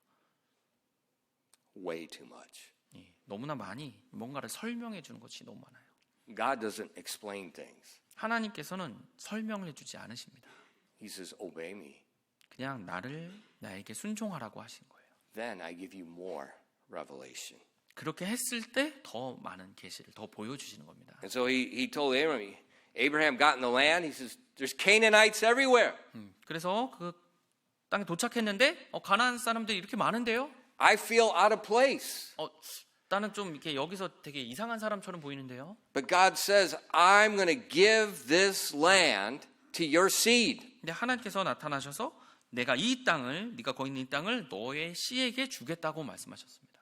Way too much. 예, 너무나 많이 뭔가를 설명해 주는 것이 너무 많아요. God doesn't explain things. 하나님께서는 설명을 해주지 않으십니다. He says, obey me. 그냥 나에게 순종하라고 하신 거예요. Then I give you more revelation. 그렇게 했을 때 더 많은 계시를 더 보여주시는 겁니다. And so he told Abraham got in the land. He says, there's Canaanites everywhere. 그래서 그 땅에 도착했는데 가나안 사람들이 이렇게 많은데요. I feel out of place. 나는 좀 이렇게 여기서 되게 이상한 사람처럼 보이는데요. But God says, I'm going to give this land to your seed. 근데 하나님께서 나타나셔서 내가 이 땅을 네가 거기 있는 이 땅을 너의 씨에게 주겠다고 말씀하셨습니다.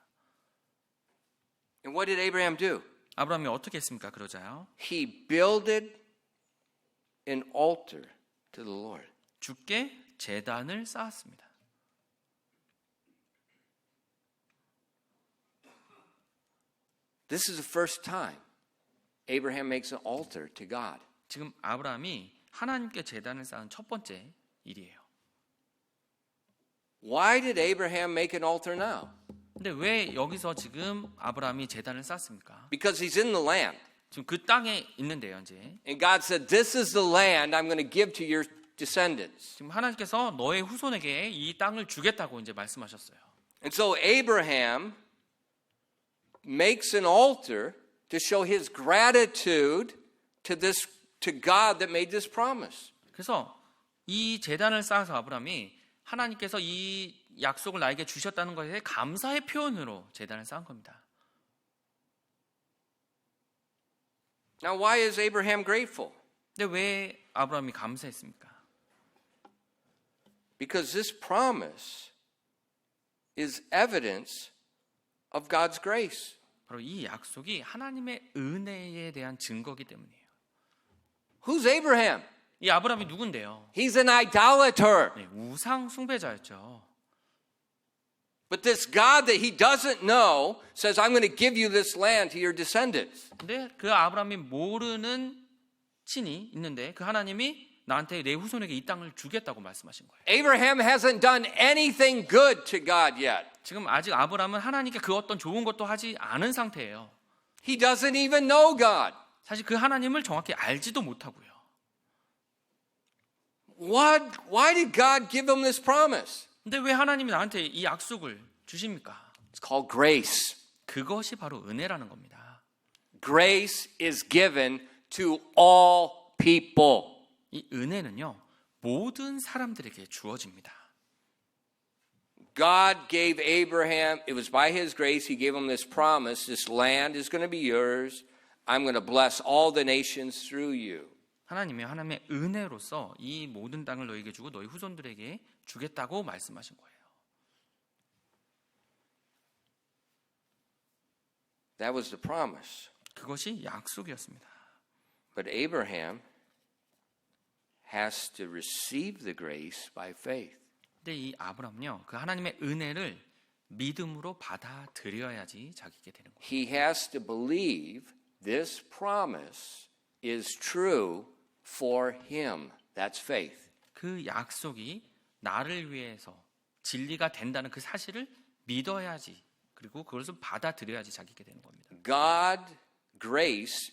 And what did Abraham do? 아브라함이 어떻게 했습니까? 그러자요. He builded an altar to the Lord. 주께 제단을 쌓았습니다. This is the first time Abraham makes an altar to God. 지금 아브라함이 하나님께 제단을 쌓은 첫 번째 일이에요. Why did Abraham make an altar now? 근데 왜 여기서 지금 아브라함이 제단을 쌓습니까? Because he's in the land. 지금 그 땅에 있는데요, 이제. And God said, this is the land I'm going to give to your descendants. 지금 하나님께서 너의 후손에게 이 땅을 주겠다고 이제 말씀하셨어요. And so Abraham makes an altar to show his gratitude to God that made this promise. 그래서 이 제단을 쌓아서 아브라함이 하나님께서 이 약속을 나에게 주셨다는 것에 감사의 표현으로 제단을 쌓은 겁니다. Now, why is Abraham grateful? 근데 왜 아브라함이 감사했습니까? Because this promise is evidence of God's grace. 바로 이 약속이 하나님의 은혜에 대한 증거이기 때문이에요. Who's Abraham? 이 아브라함이 누군데요? He's an idolater. 네, 우상 숭배자였죠. But this God that he doesn't know says, I'm going to give you this land to your descendants. 근데 그 아브라함이 모르는 신이 있는데 그 하나님이 나한테 내 후손에게 이 땅을 주겠다고 말씀하신 거예요. Abraham hasn't done anything good to God yet. 지금 아직 아브라함은 하나님께 그 어떤 좋은 것도 하지 않은 상태예요. He doesn't even know God. 사실 그 하나님을 정확히 알지도 못하고요. Why did God give him this promise? 근데 왜 하나님이 나한테 이 약속을 주십니까? It's called grace. 그것이 바로 은혜라는 겁니다. Grace is given to all people. 이 은혜는요, 모든 사람들에게 주어집니다. God gave Abraham, it was by his grace, he gave him this promise, this land is going to be yours. I'm going to bless all the nations through you. 하나님의 은혜로서 이 모든 땅을 너에게 주고 너희 후손들에게 주겠다고 말씀하신 거예요. That was the promise. 그것이 약속이었습니다. But Abraham has to receive the grace by faith. 근데 이 아브라함은요, 그 하나님의 은혜를 믿음으로 받아들여야지 자기게 되는 거예요. He has to believe this promise is true for him. That's faith. 그 약속이 나를 위해서 진리가 된다는 그 사실을 믿어야지, 그리고 그것을 받아들여야지 자기게 되는 겁니다. God, grace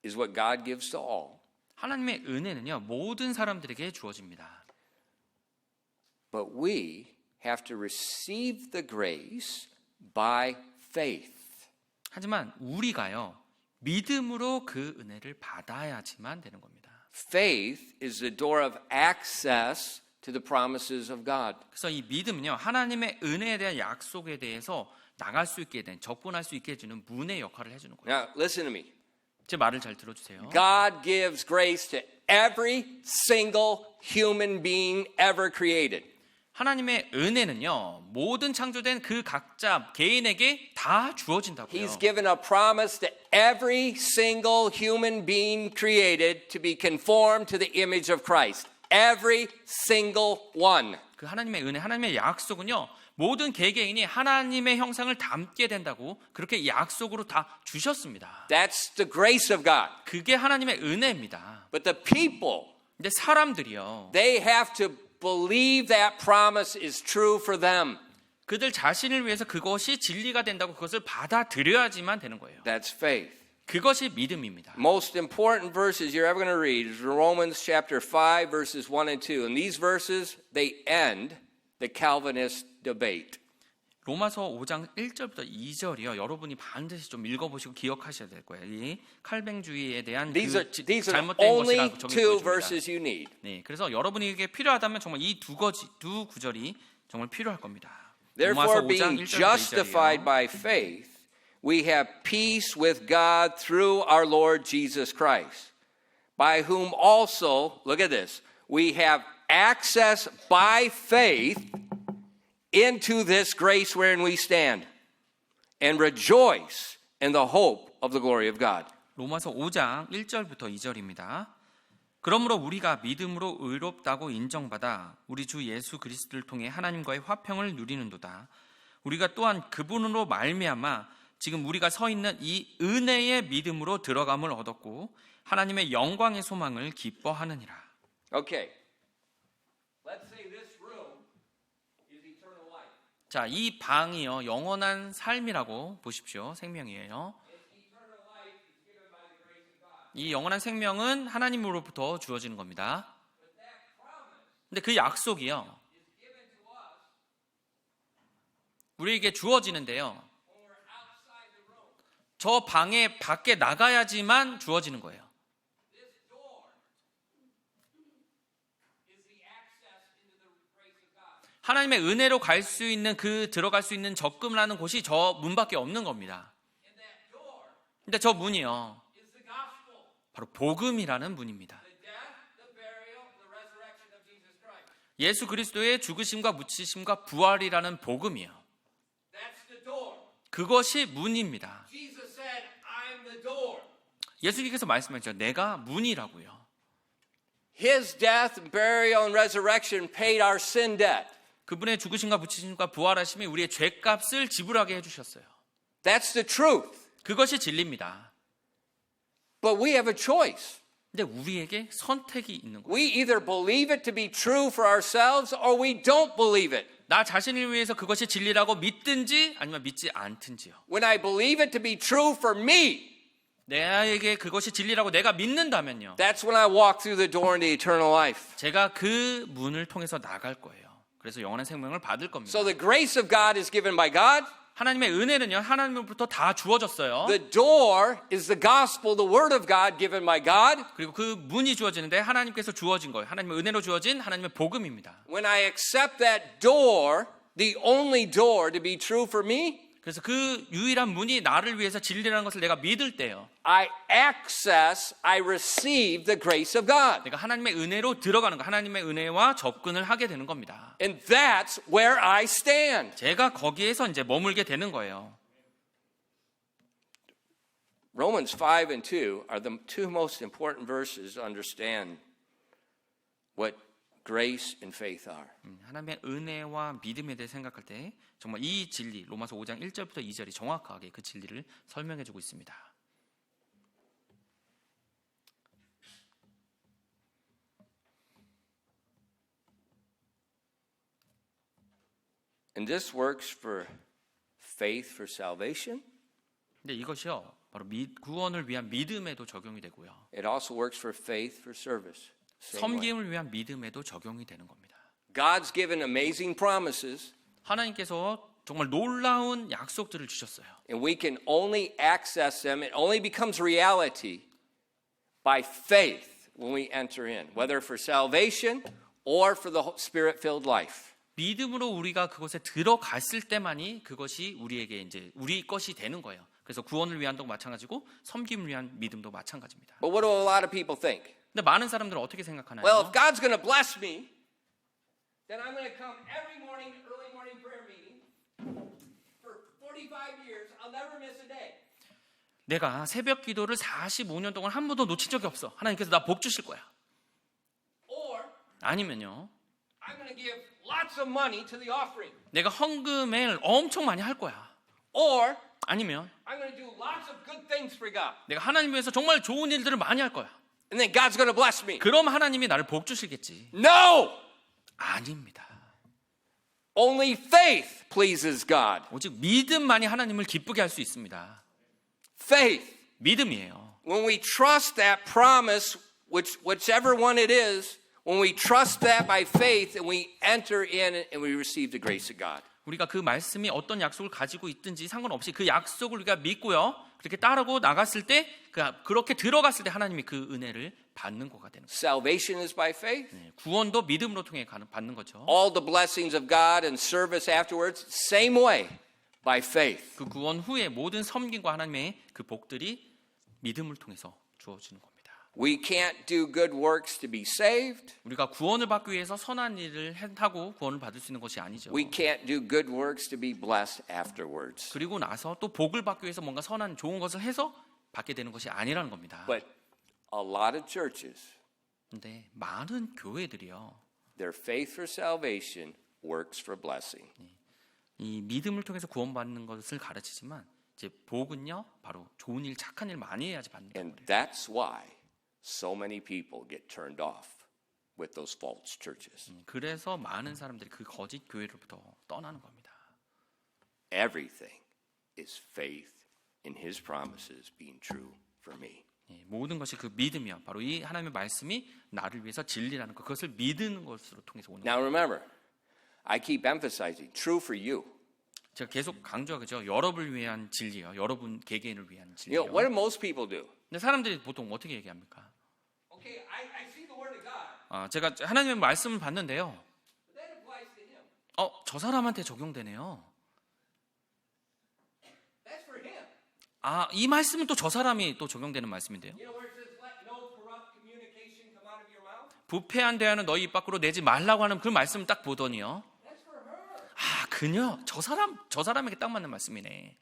is what God gives to all. 하나님의 은혜는요, 모든 사람들에게 주어집니다. But we have to receive the grace by faith. 하지만 우리가요, 믿음으로 그 은혜를 받아야지만 되는 겁니다. Faith is the door of access to the promises of God. 그래서 이 믿음은요, 하나님의 은혜에 대한 약속에 대해서 나갈 수 있게 된, 접근할 수 있게 해주는 문의 역할을 해주는 거예요. Now, listen to me. 제 말을 잘 들어주세요. God gives grace to every single human being ever created. 하나님의 은혜는요, 모든 창조된 그 각자 개인에게 다 주어진다고요. He's given a promise to every single human being created to be conformed to the image of Christ. Every single one. 그 하나님의 은혜, 하나님의 약속은요, 모든 개개인이 하나님의 형상을 담게 된다고 그렇게 약속으로 다 주셨습니다. That's the grace of God. 그게 하나님의 은혜입니다. But the people, 근데 사람들이요, they have to believe that promise is true for them. 그들 자신을 위해서 그것이 진리가 된다고 그것을 받아들여야지만 되는 거예요. That's faith. 그것이 믿음입니다. Most important verses you're ever going to read is Romans chapter 5 verses 1 and 2. And these verses, they end the Calvinist debate. 로마서 5장 1절부터 2절이요. 여러분이 반드시 좀 읽어보시고 기억하셔야 될 거예요. 이 칼뱅주의에 대한 These are 잘못된 only 것이라고 적이 two 보여줍니다. verses you need. 네, 그래서 여러분에게 필요하다면 정말 이 두 구절이 정말 필요할 겁니다. Therefore, 로마서 5장 being 1절부터 justified 2절이요. by faith, we have peace with God through our Lord Jesus Christ, by whom also, look at this, we have access by faith into this grace wherein we stand, and rejoice in the hope of the glory of God. 로마서 5장 1절부터 2절입니다. 그러므로 우리가 믿음으로 의롭다고 인정받아 우리 주 예수 그리스도를 통해 하나님과의 화평을 누리는도다. 우리가 또한 그분으로 말미암아 지금 우리가 서 있는 이 은혜의 믿음으로 들어감을 얻었고 하나님의 영광의 소망을 기뻐하느니라. Okay. Let's say this room is eternal life. 자, 이 방이요, 영원한 삶이라고 보십시오. 생명이에요. 이 영원한 생명은 하나님으로부터 주어지는 겁니다. 근데 그 약속이요, 우리에게 주어지는데요, 저 방의 밖에 나가야지만 주어지는 거예요. 하나님의 은혜로 갈 수 있는 들어갈 수 있는 접근하는 곳이 저 문밖에 없는 겁니다. 근데 저 문이요, 바로 복음이라는 문입니다. 예수 그리스도의 죽으심과 묻히심과 부활이라는 복음이요. 그것이 문입니다. 예수님께서 말씀하셨죠. 내가 문이라고요. His death, burial, and resurrection paid our sin debt. 그분의 죽으심과 묻히심과 부활하심이 우리의 죄값을 지불하게 해주셨어요. That's the truth. 그것이 진리입니다. But we have a choice. 근데 우리에게 선택이 있는 거예요. We either believe it to be true for ourselves or we don't believe it. 나 자신을 위해서 그것이 진리라고 믿든지 아니면 믿지 않든지요. When I believe it to be true for me, 내게 그것이 진리라고 내가 믿는다면요. that's when I walk through the door into eternal life. 제가 그 문을 통해서 나갈 거예요. 그래서 영원한 생명을 받을 겁니다. So the grace of God is given by God. 하나님의 은혜는요. 하나님으로부터 다 주어졌어요. The door is the gospel, the word of God given by God. 그리고 그 문이 주어지는데 하나님께서 주어진 거예요. 하나님의 은혜로 주어진 하나님의 복음입니다. When I accept that door, the only door to be true for me, 그래서 그 유일한 문이 나를 위해서 진리라는 것을 내가 믿을 때요. I receive the grace of God. 내가 하나님의 은혜로 들어가는 거, 하나님의 은혜와 접근을 하게 되는 겁니다. And that's where I stand. 제가 거기에서 이제 머물게 되는 거예요. Romans 5 and 2 are the two most important verses to understand what grace and faith are. 하나님의 은혜와 믿음에 대해 생각할 때 정말 이 진리, 로마서 5장 1절부터 2절이 정확하게 그 진리를 설명해 주고 있습니다. And this works for faith for salvation. 근데 이것이요. 바로 구원을 위한 믿음에도 적용이 되고요. It also works for faith for service. Same way. 섬김을 위한 믿음에도 적용이 되는 겁니다. God's given amazing promises, 하나님께서 정말 놀라운 약속들을 주셨어요. and we can only access them. It only becomes reality by faith when we enter in, whether for salvation or for the Spirit-filled life. 믿음으로 우리가 그곳에 들어갔을 때만이 그것이 우리에게 이제 우리 것이 되는 거예요. 그래서 구원을 위한도 마찬가지고 섬김을 위한 믿음도 마찬가지입니다. But what do a lot of people think? 근데 많은 사람들은 어떻게 생각하나요? Well, if God's going to bless me, then I'm going to come every morning, early morning prayer meeting for 45 years. I'll never miss a day. 내가 새벽 기도를 45년 동안 한 번도 놓친 적이 없어. 하나님께서 나 복 주실 거야. Or 아니면요. I'm going to give lots of money to the offering. 내가 헌금을 엄청 많이 할 거야. Or 아니면 I'm going to do lots of good things for God. 내가 하나님 위해서 정말 좋은 일들을 많이 할 거야. And then God's going to bless me. 그럼 하나님이 나를 복 주시겠지. No! 아닙니다. Only faith pleases God. 오직 믿음만이 하나님을 기쁘게 할 수 있습니다. Faith. 믿음이에요. When we trust that promise, whichever one it is, when we trust that by faith and we enter in and we receive the grace of God. 우리가 그 말씀이 어떤 약속을 가지고 있든지 상관없이 그 약속을 우리가 믿고요. 그렇게 따르고 나갔을 때 그렇게 들어갔을 때 하나님이 그 은혜를 받는 거가 되는 거예요. Salvation is by faith. 구원도 믿음으로 통해 받는 거죠. All the blessings of God and service afterwards, same way, by faith. 그 구원 후에 모든 섬김과 하나님의 그 복들이 믿음을 통해서 주어지는 겁니다. We can't do good works to be saved. 우리가 구원을 받기 위해서 선한 일을 하고 구원을 받을 수 있는 것이 아니죠. We can't do good works to be blessed afterwards. 그리고 나서 또 복을 받기 위해서 뭔가 선한 좋은 것을 해서 받게 되는 것이 아니라는 겁니다. But a lot of churches, 근데 많은 교회들이요. their faith for salvation works for blessing. 이 믿음을 통해서 구원받는 것을 가르치지만 이제 복은요. 바로 좋은 일, 착한 일 많이 해야지 받는 And 거예요. that's why so many people get turned off with those false churches. 그래서 많은 사람들이 그 거짓 교회로부터 떠나는 겁니다. Everything is faith in his promises being true for me. 모든 것이 그 믿음이야. 바로 이 하나님의 말씀이 나를 위해서 진리라는 것, 그것을 믿는 것으로 통해서 오는 Now 거예요. remember, I keep emphasizing true for you. 제가 계속 강조하죠. 여러분을 위한 진리요. 여러분 개개인을 위한 You 진리요. know, what do most people do? 근데 사람들이 보통 어떻게 얘기합니까? Okay, I see the word of God. 제가 하나님의 말씀을 봤는데요. But that applies to him. 저 사람한테 적용되네요. That's for him. 이 말씀은 또 저 사람이 또 적용되는 말씀인데요. You know where it says, let no corrupt communication come out of your mouth? 부패한 대화는 너희 입 밖으로 내지 말라고 하는 그 말씀을 딱 보더니요. That's for her. 그녀, 저 사람에게 딱 맞는 말씀이네. And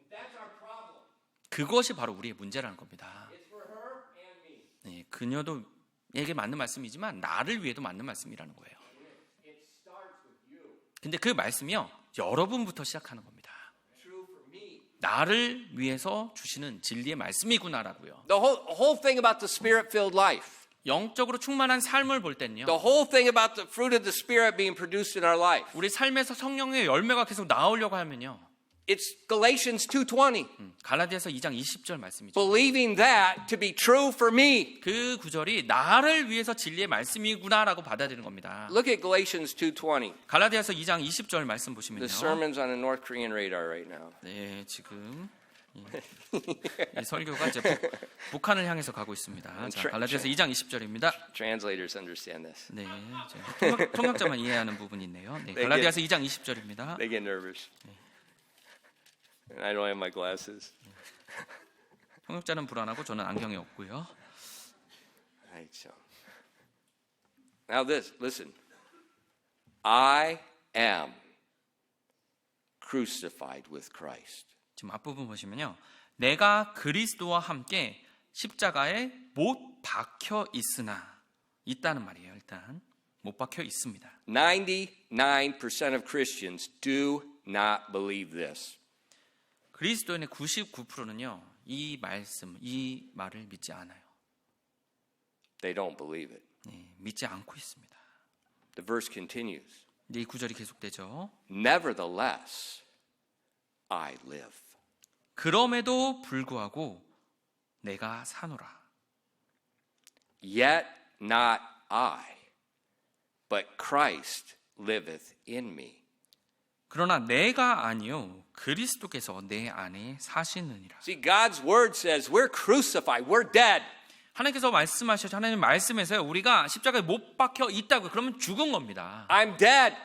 that's our problem. 그것이 바로 우리의 문제라는 겁니다. It's for her and me. 그녀도 에게 맞는 말씀이지만 나를 위해도 맞는 말씀이라는 거예요. It starts with you. 근데 그 말씀이요. 여러분부터 시작하는 겁니다. True for me. 나를 위해서 주시는 진리의 말씀이구나라고요. The whole thing about the Spirit-filled life. 영적으로 충만한 삶을 볼 The 땐요. whole thing about the fruit of the Spirit being produced in our life. 우리 삶에서 성령의 열매가 계속 나오려고 하면요. It's Galatians 2:20. 갈라디아서 2장 20절 말씀이죠. Believing that to be true for me. 그 구절이 나를 위해서 진리의 말씀이구나라고 받아들이는 겁니다. Look at Galatians 2:20. 갈라디아서 2장 20절 말씀 보시면요. The sermon's on a North Korean radar right now. 네, 지금 이 설교가 이제 북한을 향해서 가고 있습니다. 자, 갈라디아서 2장 20절입니다. Translators understand this. 네, 통역자만 이해하는 부분이 있네요. 네, 갈라디아서 2장 20절입니다. They get nervous. And I don't have my glasses. 통역자는 불안하고 저는 안경이 없고요. Right, so. Now listen. I am crucified with Christ. 지금 앞부분 보시면요. 내가 그리스도와 함께 십자가에 못 박혀 있다는 말이에요. 일단 못 박혀 있습니다. 99% of Christians do not believe this. 그리스도인의 99%는요. 이 말을 믿지 않아요. They don't believe it. 네, 믿지 않고 있습니다. The verse continues. 네, 이 구절이 계속되죠. Nevertheless, I live. 그럼에도 불구하고 내가 사노라. Yet not I, but Christ liveth in me. 그러나 내가 아니요 그리스도께서 내 안에 사시느니라. See, God's word says we're crucified, we're dead. 하나님께서 말씀하셔서 하나님 말씀에서 우리가 십자가에 못 박혀 있다고 그러면 죽은 겁니다. I'm dead.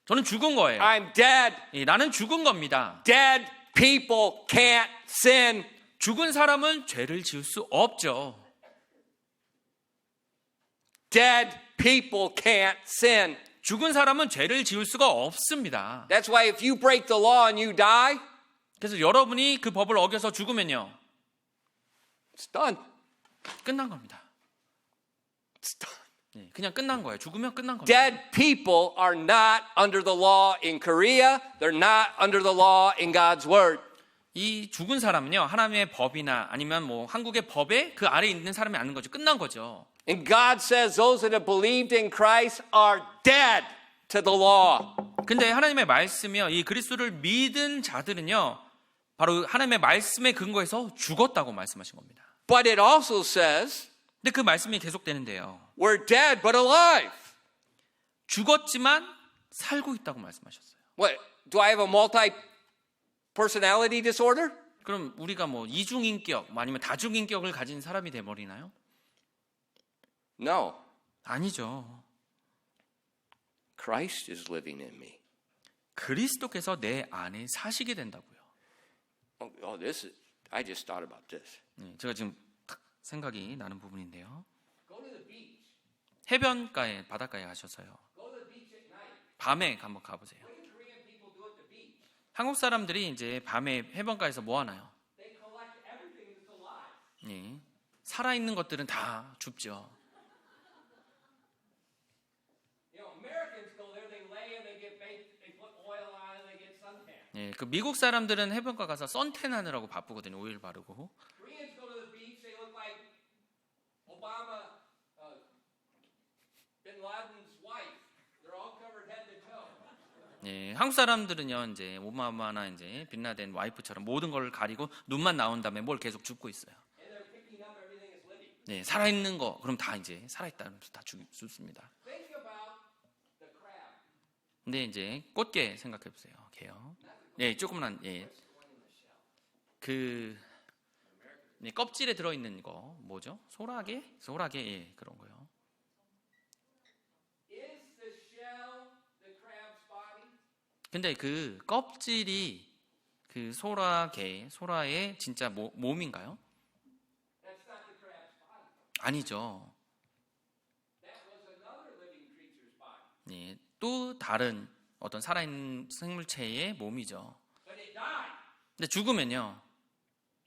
저는 죽은 거예요. I'm dead. 예, 나는 죽은 겁니다. Dead people can't sin. 죽은 사람은 죄를 지을 수 없죠. Dead people can't sin. 죽은 사람은 죄를 지을 수가 없습니다. That's why if you break the law and you die, 그래서 여러분이 그 법을 어겨서 죽으면요. it's done. 끝난 겁니다. It's done. 예, 그냥 끝난 거예요. 죽으면 끝난 겁니다. Dead people are not under the law in Korea. They're not under the law in God's word. 이 죽은 사람은요. 하나님의 법이나 아니면 뭐 한국의 법에 그 아래에 있는 사람이 아닌 거죠. 끝난 거죠. And God says those that have believed in Christ are dead to the law. 근데 하나님의 말씀이요. 이 그리스도를 믿은 자들은요. 바로 하나님의 말씀에 근거해서 죽었다고 말씀하신 겁니다. But it also says 근데 그 말씀이 계속되는데요. we're dead but alive. 죽었지만 살고 있다고 말씀하셨어요. What? Do I have a multi-personality disorder? 그럼 우리가 뭐 이중인격 아니면 다중인격을 가진 사람이 돼버리나요? No. 아니죠. Christ is living in me. 그리스도께서 내 안에 사시게 된다고요. I just thought about this. 제가 지금 탁 생각이 나는 부분인데요. Go to the beach. 해변가에 바닷가에 가셔서요. Go to the beach at night. 밤에 한번 가보세요. What do Korean people do at the beach? 한국 사람들이 이제 밤에 해변가에서 뭐 하나요? They collect everything that's alive. 예, 살아있는 것들은 다 줍죠. Americans go there, they lay and they get baked, they put oil on and they get suntan. 예, 그 미국 사람들은 해변가 가서 선탠하느라고 바쁘거든요. 오일 바르고. Koreans go to the beach, they look like Obama, Bin Laden's wife. They're all covered head to toe. 예, 한국 사람들은요, 이제 오바마나 이제 빈라덴 와이프처럼 모든 걸 가리고 눈만 나온 다음에 뭘 계속 줍고 있어요. And they're picking up everything that's living. 예, 살아있는 거 그럼 다 이제 살아있다면서 다 줍습니다. Think about the crab. 근데 이제 꽃게 생각해 보세요. 개요. 예, 조그만한 그 껍질에 들어 있는 거 뭐죠? 소라게? 예, 그런 거요. Is the shell the crab's body? 근데 그 껍질이 그 소라의 진짜 몸인가요? That's not the crab's body. 아니죠. That was another living creature's body. 예, 또 다른 어떤 살아있는 생물체의 몸이죠. But it died. 근데 죽으면요,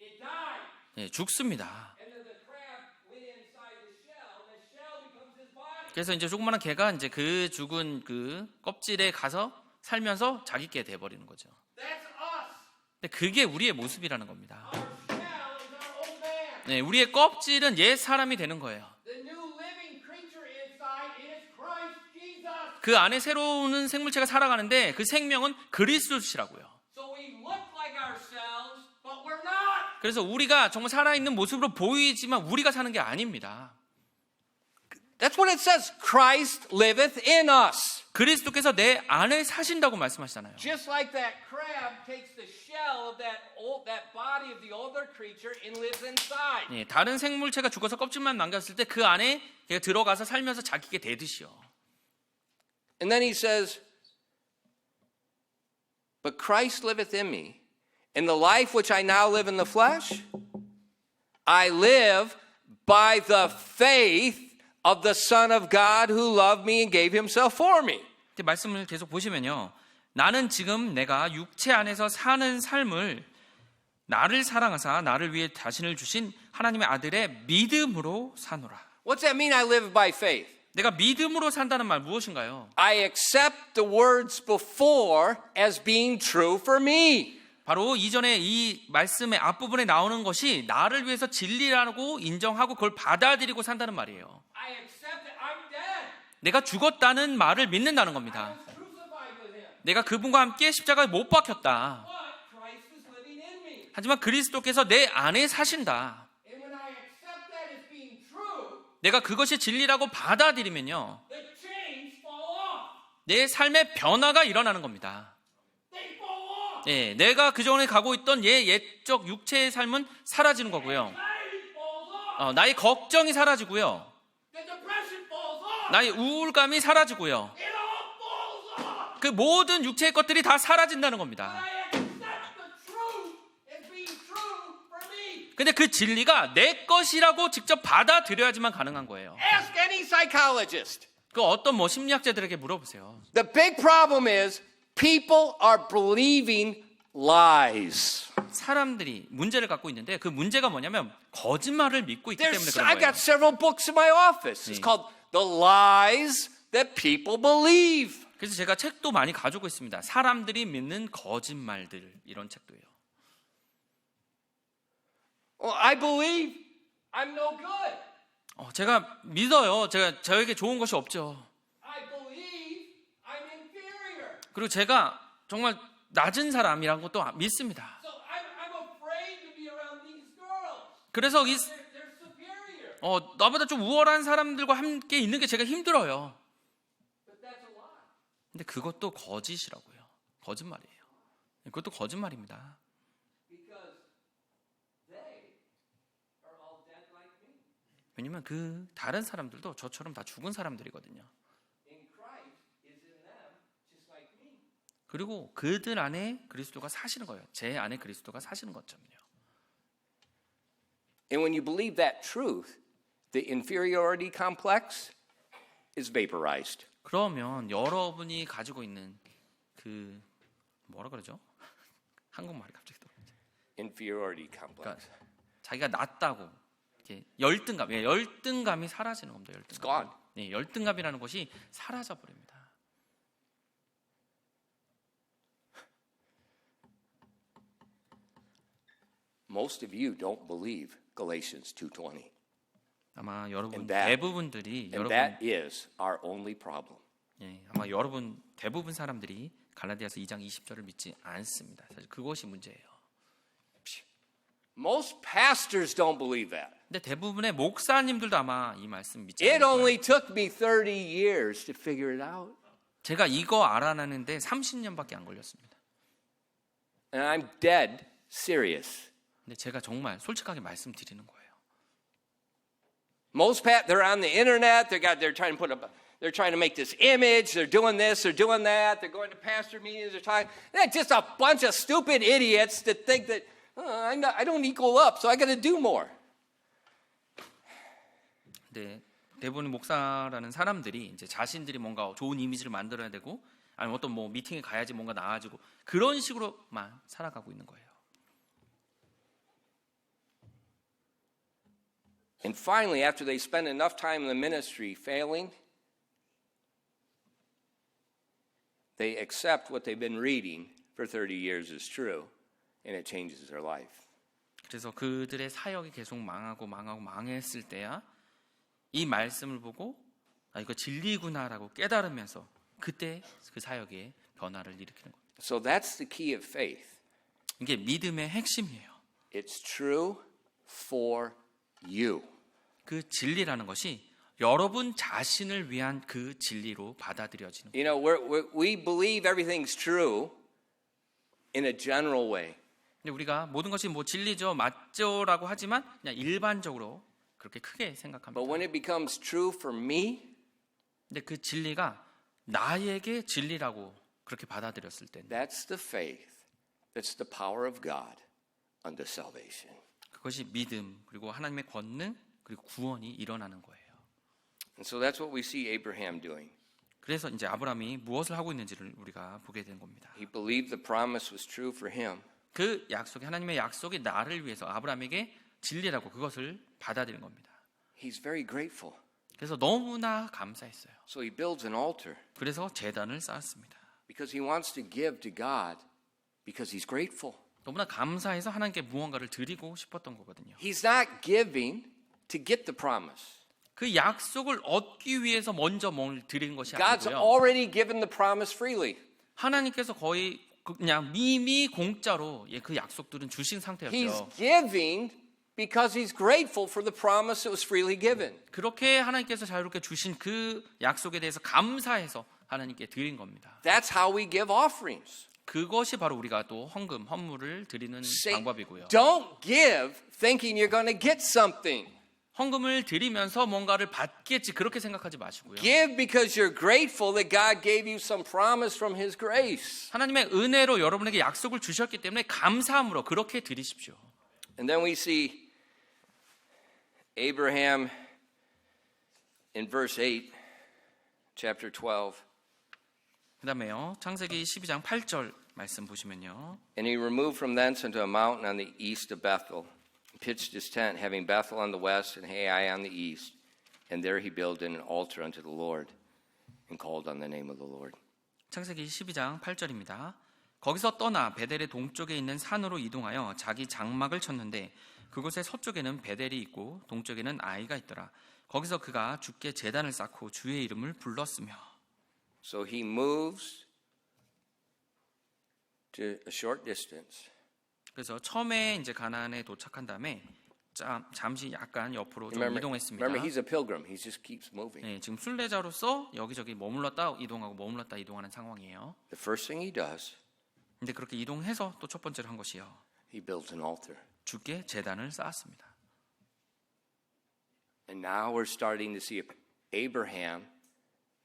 It died. 예, 죽습니다. And then the crab went inside the shell, and the shell becomes his body. 그래서 이제 조그마한 개가 이제 그 죽은 그 껍질에 가서 살면서 자기께 돼버리는 거죠. That's us. 근데 그게 우리의 모습이라는 겁니다. Our shell is our old man. 네, 우리의 껍질은 옛 사람이 되는 거예요. The new living creature inside is Christ Jesus. 그 안에 새로운 생물체가 살아가는데 그 생명은 그리스도시라고요. So we look like ourselves, but we're not. 그래서 우리가 정말 살아있는 모습으로 보이지만 우리가 사는 게 아닙니다. That's what it says. Christ liveth in us. 그리스도께서 내 안에 사신다고 말씀하시잖아요. Just like that crab takes the shell of that body of the older creature and lives inside. 예, 다른 생물체가 죽어서 껍질만 남겼을 때 그 안에 걔가 들어가서 살면서 자기게 되듯이요. And then he says, but Christ liveth in me. In the life which I now live in the flesh, I live by the faith of the Son of God who loved me and gave himself for me. 말씀을 계속 보시면요. 나는 지금 내가 육체 안에서 사는 삶을 나를 사랑하사 나를 위해 자신을 주신 하나님의 아들의 믿음으로 사노라. What's that mean, I live by faith? 내가 믿음으로 산다는 말 무엇인가요? I accept the words before as being true for me. 바로 이전에 이 말씀의 앞부분에 나오는 것이 나를 위해서 진리라고 인정하고 그걸 받아들이고 산다는 말이에요. I accept it. I'm dead. 내가 죽었다는 말을 믿는다는 I 겁니다. was crucified with him. 내가 그분과 함께 십자가에 못 박혔다. But Christ is living in me. 하지만 그리스도께서 내 안에 사신다. And when I accept that as being true, 내가 그것이 진리라고 받아들이면요. the chains fall off. 내 삶의 변화가 일어나는 겁니다. They fall off. 예, 내가 그전에 가고 있던 옛적 육체의 삶은 사라지는 거고요. Anxiety falls off. 나의 걱정이 사라지고요. The depression falls off. 나의 우울감이 사라지고요. It all falls off. 그 모든 육체의 것들이 다 사라진다는 겁니다. I accept the truth as being true for me. 근데 그 진리가 내 것이라고 직접 받아들여야지만 가능한 거예요. Ask any psychologist. 그 어떤 심리학자들에게 물어보세요. The big problem is people are believing lies. 사람들이 문제를 갖고 있는데 그 문제가 뭐냐면 거짓말을 믿고 있기 때문에 그런 I've 거예요. got several books in my office. It's called The Lies That People Believe. 그래서 제가 책도 많이 가지고 있습니다. 사람들이 믿는 거짓말들 이런 책도예요. Well, I believe I'm no good. 제가 믿어요. 저에게 좋은 것이 없죠. I believe I'm inferior. 그리고 제가 정말 낮은 사람이라는 것도 믿습니다. So I'm afraid to be around these girls. 그래서 They're superior. 나보다 좀 우월한 사람들과 함께 있는 게 제가 힘들어요. But that's a lie. 근데 그것도 거짓이라고요. 거짓말이에요. 그것도 거짓말입니다. Because they are all dead like me. 왜냐면 그 다른 사람들도 저처럼 다 죽은 사람들이거든요. And Christ is in them just like me. 그리고 그들 안에 그리스도가 사시는 거예요. 제 안에 그리스도가 사시는 것처럼요. And when you believe that truth, the inferiority complex is vaporized. 그러면 여러분이 가지고 있는 그 뭐라 그러죠? 한국말이 갑자기 떠오르죠. Inferiority complex. 그러니까 자기가 낫다고 이렇게 열등감이 사라지는 겁니다. It's gone. 열등감이라는 것이 사라져 버립니다. Most of you don't believe Galatians 2:20. 아마 여러분 And that- 대부분들이 And that is our only problem. 아마 여러분 대부분 사람들이 갈라디아서 2장 20절을 믿지 않습니다. 사실 그것이 문제예요. Most pastors don't believe that. 근데 대부분의 목사님들도 아마 이 말씀 믿지 It 않을 거예요. only took me 30 years to figure it out. 제가 이거 알아내는데 30년밖에 안 걸렸습니다. And I'm dead serious. 근데 제가 정말 솔직하게 말씀드리는 거예요. Most they're on the internet. They're trying to make this image. They're doing this. They're doing that. They're going to pastor meetings. They're talking. They're just a bunch of stupid idiots that think that I don't equal up, so I got to do more. 근데 대부분 목사라는 사람들이 이제 자신들이 뭔가 좋은 이미지를 만들어야 되고 아니면 어떤 미팅에 가야지 뭔가 나아지고 그런 식으로만 살아가고 있는 거예요. And finally, after they spend enough time in the ministry failing, they accept what they've been reading for 30 years is true, and it changes their life. 그래서 그들의 사역이 계속 망했을 때야 이 말씀을 보고 아, 이거 진리구나라고 깨달으면서 그때 그 사역에 변화를 일으키는 겁니다. So that's the key of faith. 이게 믿음의 핵심이에요. It's true for you. 그 진리라는 것이 여러분 자신을 위한 그 진리로 받아들여지는 거예요. You know, we believe everything's true in a general way. 근데 우리가 모든 것이 뭐 진리죠, 맞죠라고 하지만 그냥 일반적으로 그렇게 크게 생각합니다. But when it becomes true for me, 근데 그 진리가 나에게 진리라고 그렇게 받아들였을 때 that's the faith. That's the power of God unto salvation. 그것이 믿음 그리고 하나님의 권능 그리고 구원이 일어나는 거예요. And so that's what we see Abraham doing. 그래서 이제 아브라함이 무엇을 하고 있는지를 우리가 보게 된 겁니다. He believed the promise was true for him. 그 약속이 하나님의 약속이 나를 위해서 아브라함에게 진리라고 그것을 받아들인 겁니다. He's very grateful. 그래서 너무나 감사했어요. So he builds an altar 그래서 제단을 쌓았습니다. because he wants to give to God because he's grateful. 너무나 감사해서 하나님께 무언가를 드리고 싶었던 거거든요. He's not giving to get the promise. 그 약속을 얻기 위해서 먼저 뭘 드리는 것이 God's 아니고요. already given the promise freely. 하나님께서 거의 그냥 미미 공짜로 그 약속들은 주신 상태였죠. He's giving because he's grateful for the promise that was freely given. 그렇게 하나님께서 자유롭게 주신 그 약속에 대해서 감사해서 하나님께 드린 겁니다. That's how we give offerings. 그것이 바로 우리가 또 헌물을 드리는 Say, 방법이고요. don't give thinking you're going to get something. 헌금을 드리면서 뭔가를 받겠지 그렇게 생각하지 마시고요. Give because you're grateful that God gave you some promise from his grace. 하나님의 은혜로 여러분에게 약속을 주셨기 때문에 감사함으로 그렇게 드리십시오. And then we see Abraham in verse 8, chapter 12. 그다음에요. 창세기 12장 8절 말씀 보시면요. And he removed from thence unto a mountain on the east of Bethel, and pitched his tent, having Bethel on the west and Hai on the east. And there he built an altar unto the Lord, and called on the name of the Lord. 창세기 12장 8절입니다. 거기서 떠나 베델의 동쪽에 있는 산으로 이동하여 자기 장막을 쳤는데 그곳의 서쪽에는 베델이 있고 동쪽에는 아이가 있더라. 거기서 그가 주께 제단을 쌓고 주의 이름을 불렀으며. So he moves to a short distance. 그래서 처음에 이제 가나안에 도착한 다음에 잠시 약간 옆으로 좀 Remember, 이동했습니다. he's a pilgrim. He just keeps moving. 네, 지금 순례자로서 여기저기 머물렀다 이동하고 머물렀다 이동하는 상황이에요. The first thing he does, 근데 그렇게 이동해서 또 첫 번째로 한 것이요. he builds an altar. 주께 제단을 쌓았습니다. And now we're starting to see Abraham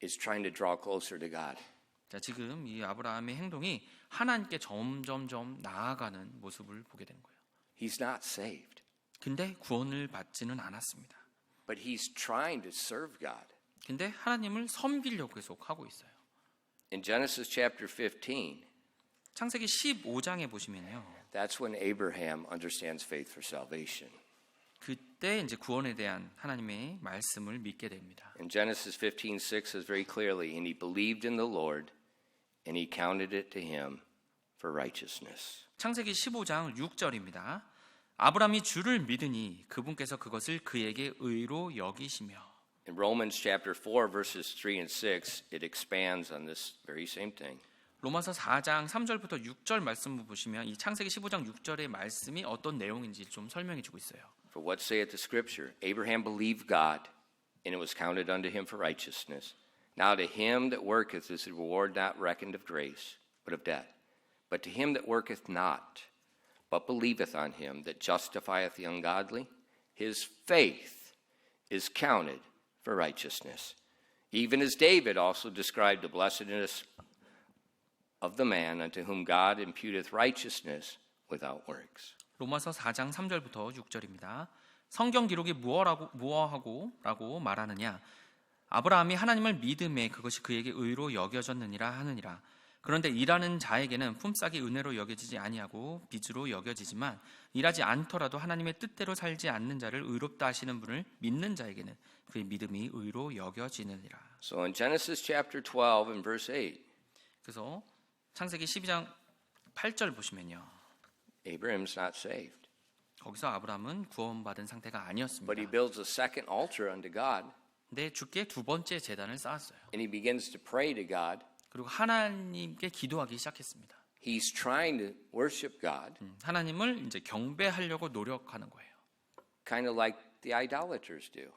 is trying to draw closer to God. 자, 지금 이 아브라함의 행동이 하나님께 점점점 나아가는 모습을 보게 되는 거예요. He's not saved, 근데 구원을 받지는 않았습니다. but he's trying to serve God. 근데 하나님을 섬기려고 계속 하고 있어요. In Genesis chapter 15, 창세기 15장에 보시면요. that's when Abraham understands faith for salvation. 그때 이제 구원에 대한 하나님의 말씀을 믿게 됩니다. In Genesis 15:6 says very clearly, and he believed in the Lord, and he counted it to him for righteousness. 창세기 15장 6절입니다. 아브라함이 주를 믿으니 그분께서 그것을 그에게 의로 여기시며. In Romans chapter 4 verses 3 and 6, it expands on this very same thing. 로마서 4장 3절부터 6절 말씀을 보시면 이 창세기 15장 6절의 말씀이 어떤 내용인지 좀 설명해 주고 있어요. For what saith the scripture? Abraham believed God, and it was counted unto him for righteousness. Now to him that worketh is the reward not reckoned of grace, but of debt. But to him that worketh not, but believeth on him that justifieth the ungodly, his faith is counted for righteousness. Even as David also described the blessedness of the man unto whom God imputeth righteousness without works. 로마서 4장 3절부터 6절입니다. 성경 기록이 무엇하고라고 말하느냐? 아브라함이 하나님을 믿음에 그것이 그에게 의로 여겨졌느니라 하느니라. 그런데 일하는 자에게는 품삯이 은혜로 여겨지지 아니하고 빚으로 여겨지지만 일하지 않더라도 하나님의 뜻대로 살지 않는 자를 의롭다 하시는 분을 믿는 자에게는 그의 믿음이 의로 여겨지느니라. So in Genesis chapter 12 and verse 8, 그래서 창세기 12장 8절 보시면요. Abraham's not saved. 거기서 아브라함은 구원받은 상태가 But he 아니었습니다. builds a second altar unto God, 근데 주께 두 번째 제단을 쌓았어요. and he begins to pray to God. 그리고 하나님께 기도하기 시작했습니다. He's trying to worship God, 하나님을 이제 경배하려고 노력하는 거예요. kind of like the idolaters do.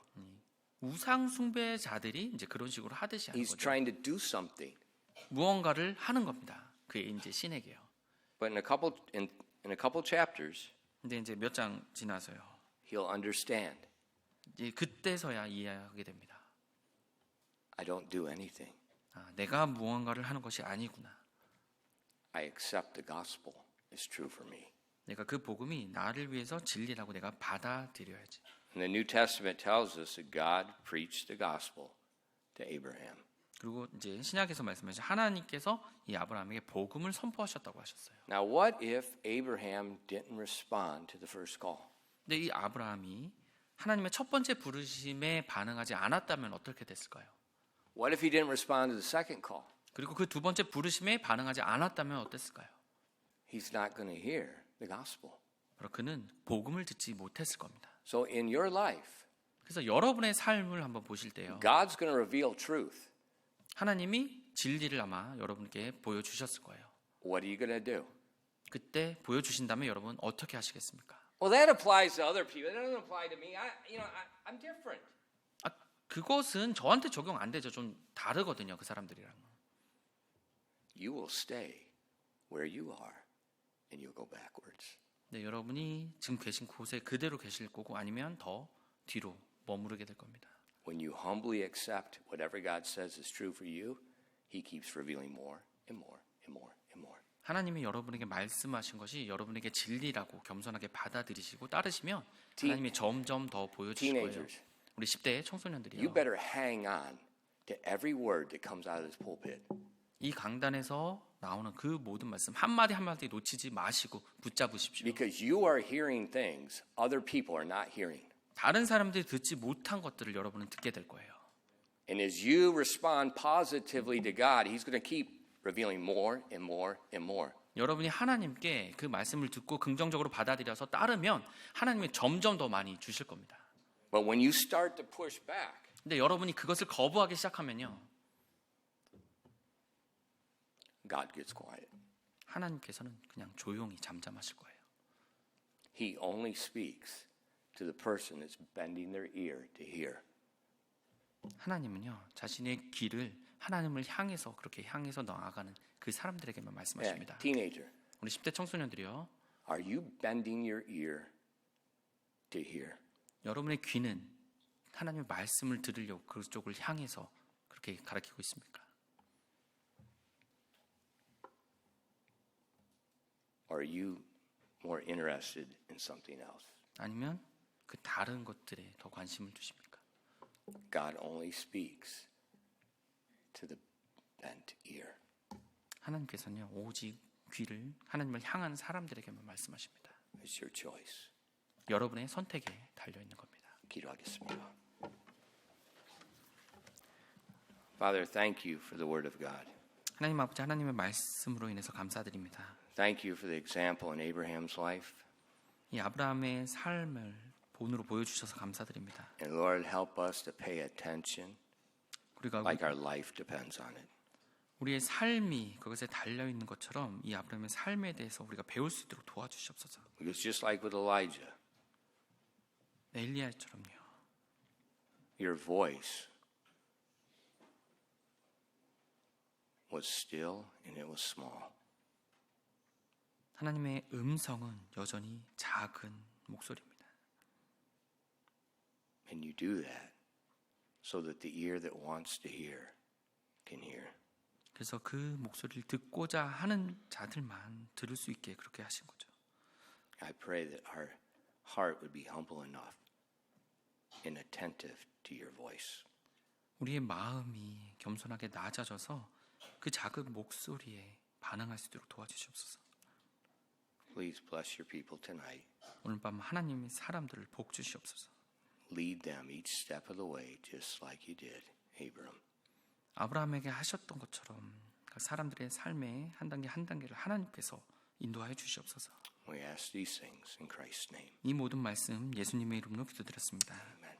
우상 숭배자들이 이제 그런 식으로 하듯이 하는 He's 거죠. trying to do something. 무언가를 하는 겁니다. 그게 이제 신에게요. But in a couple chapters, 근데 이제 몇 장 지나서요. he'll understand. 이제 그때서야 이해하게 됩니다. I don't do anything. 아, 내가 무언가를 하는 것이 아니구나. I accept the gospel. It's true for me. 내가 그 복음이 나를 위해서 진리라고 내가 받아들여야지. And the New Testament tells us that God preached the gospel to Abraham. 그리고 이제 신약에서 말씀하신 하나님께서 이 아브라함에게 복음을 선포하셨다고 하셨어요. Now, what if Abraham didn't respond to the first call? 근데 이 아브라함이 하나님의 첫 번째 부르심에 반응하지 않았다면 어떻게 됐을까요? What if he didn't respond to the second call? 그리고 그 두 번째 부르심에 반응하지 않았다면 어땠을까요? He's not going to hear the gospel. 바로 그는 복음을 듣지 못했을 겁니다. So in your life, 그래서 여러분의 삶을 한번 보실 때요. God's going to reveal truth. 하나님이 진리를 아마 여러분께 보여주셨을 거예요. What are you going to do? 그때 보여주신다면 여러분 어떻게 하시겠습니까? Well, that applies to other people. It doesn't apply to me. I'm different. 아, 그것은 저한테 적용 안 되죠. 좀 다르거든요. 그 사람들이랑. You will stay where you are, and you'll go backwards. 네, 여러분이 지금 계신 곳에 그대로 계실 거고 아니면 더 뒤로 머무르게 될 겁니다. When you humbly accept whatever God says is true for you, He keeps revealing more and more and more and more. 하나님이 여러분에게 말씀하신 것이 여러분에게 진리라고 겸손하게 받아들이시고 따르시면 하나님이 점점 더 보여주실 거예요. Teenagers, 우리 10대 청소년들이요. you better hang on to every word that comes out of this pulpit. 이 강단에서 나오는 그 모든 말씀 한마디 한마디 놓치지 마시고 붙잡으십시오. Because you are hearing things other people are not hearing. 다른 사람들이 듣지 못한 것들을 여러분은 듣게 될 거예요. And as you respond positively to God, He's going to keep revealing more and more and more. 여러분이 하나님께 그 말씀을 듣고 긍정적으로 받아들여서 따르면 하나님이 점점 더 많이 주실 겁니다. But when you start to push back, 근데 여러분이 그것을 거부하기 시작하면요. God gets quiet. 하나님께서는 그냥 조용히 잠잠하실 거예요. He only speaks to the person that's bending their ear to hear. 하나님은요. 자신의 귀를 하나님을 향해서 그렇게 향해서 나아가는 그 사람들에게만 말씀하십니다. Teenager, 우리 10대 청소년들이요. are you bending your ear to hear? 여러분의 귀는 하나님의 말씀을 들으려고 그쪽을 향해서 그렇게 가르치고 있습니까? Or are you more interested in something else? 아니면 그 다른 것들에 더 관심을 두십니까? God only speaks to the bent ear. 하나님께서는요. 오직 귀를 하나님을 향한 사람들에게만 말씀하십니다. It's your choice. 여러분의 선택에 달려 있는 겁니다. 기도하겠습니다. Father, thank you for the word of God. 하나님 아버지 하나님의 말씀으로 인해서 감사드립니다. Thank you for the example in Abraham's life. 이 아브라함의 삶을 본으로 보여주셔서 감사드립니다. And Lord, help us to pay attention 우리가 like our life depends on it. 우리의 삶이 그것에 달려 있는 것처럼 이 아브라함의 삶에 대해서 우리가 배울 수 있도록 도와주시옵소서. It's just like with Elijah. 엘리야처럼요. Your voice was still and it was small. 하나님의 음성은 여전히 작은 목소리입니다. And you do that so that the ear that wants to hear can hear. 그래서 그 목소리를 듣고자 하는 자들만 들을 수 있게 그렇게 하신 거죠. I pray that our heart would be humble enough and attentive to your voice. 우리의 마음이 겸손하게 낮아져서 그 작은 목소리에 반응할 수 있도록 도와주시옵소서. Please bless your people tonight. 오늘 밤 하나님의 사람들을 복 주시옵소서. Lead them each step of the way just like you did, Abram. 아브라함에게 하셨던 것처럼 그 사람들의 삶의 한 단계 한 단계를 하나님께서 인도하여 주시옵소서. We ask these things in Christ's name. 이 모든 말씀 예수님의 이름으로 기도드렸습니다. Amen.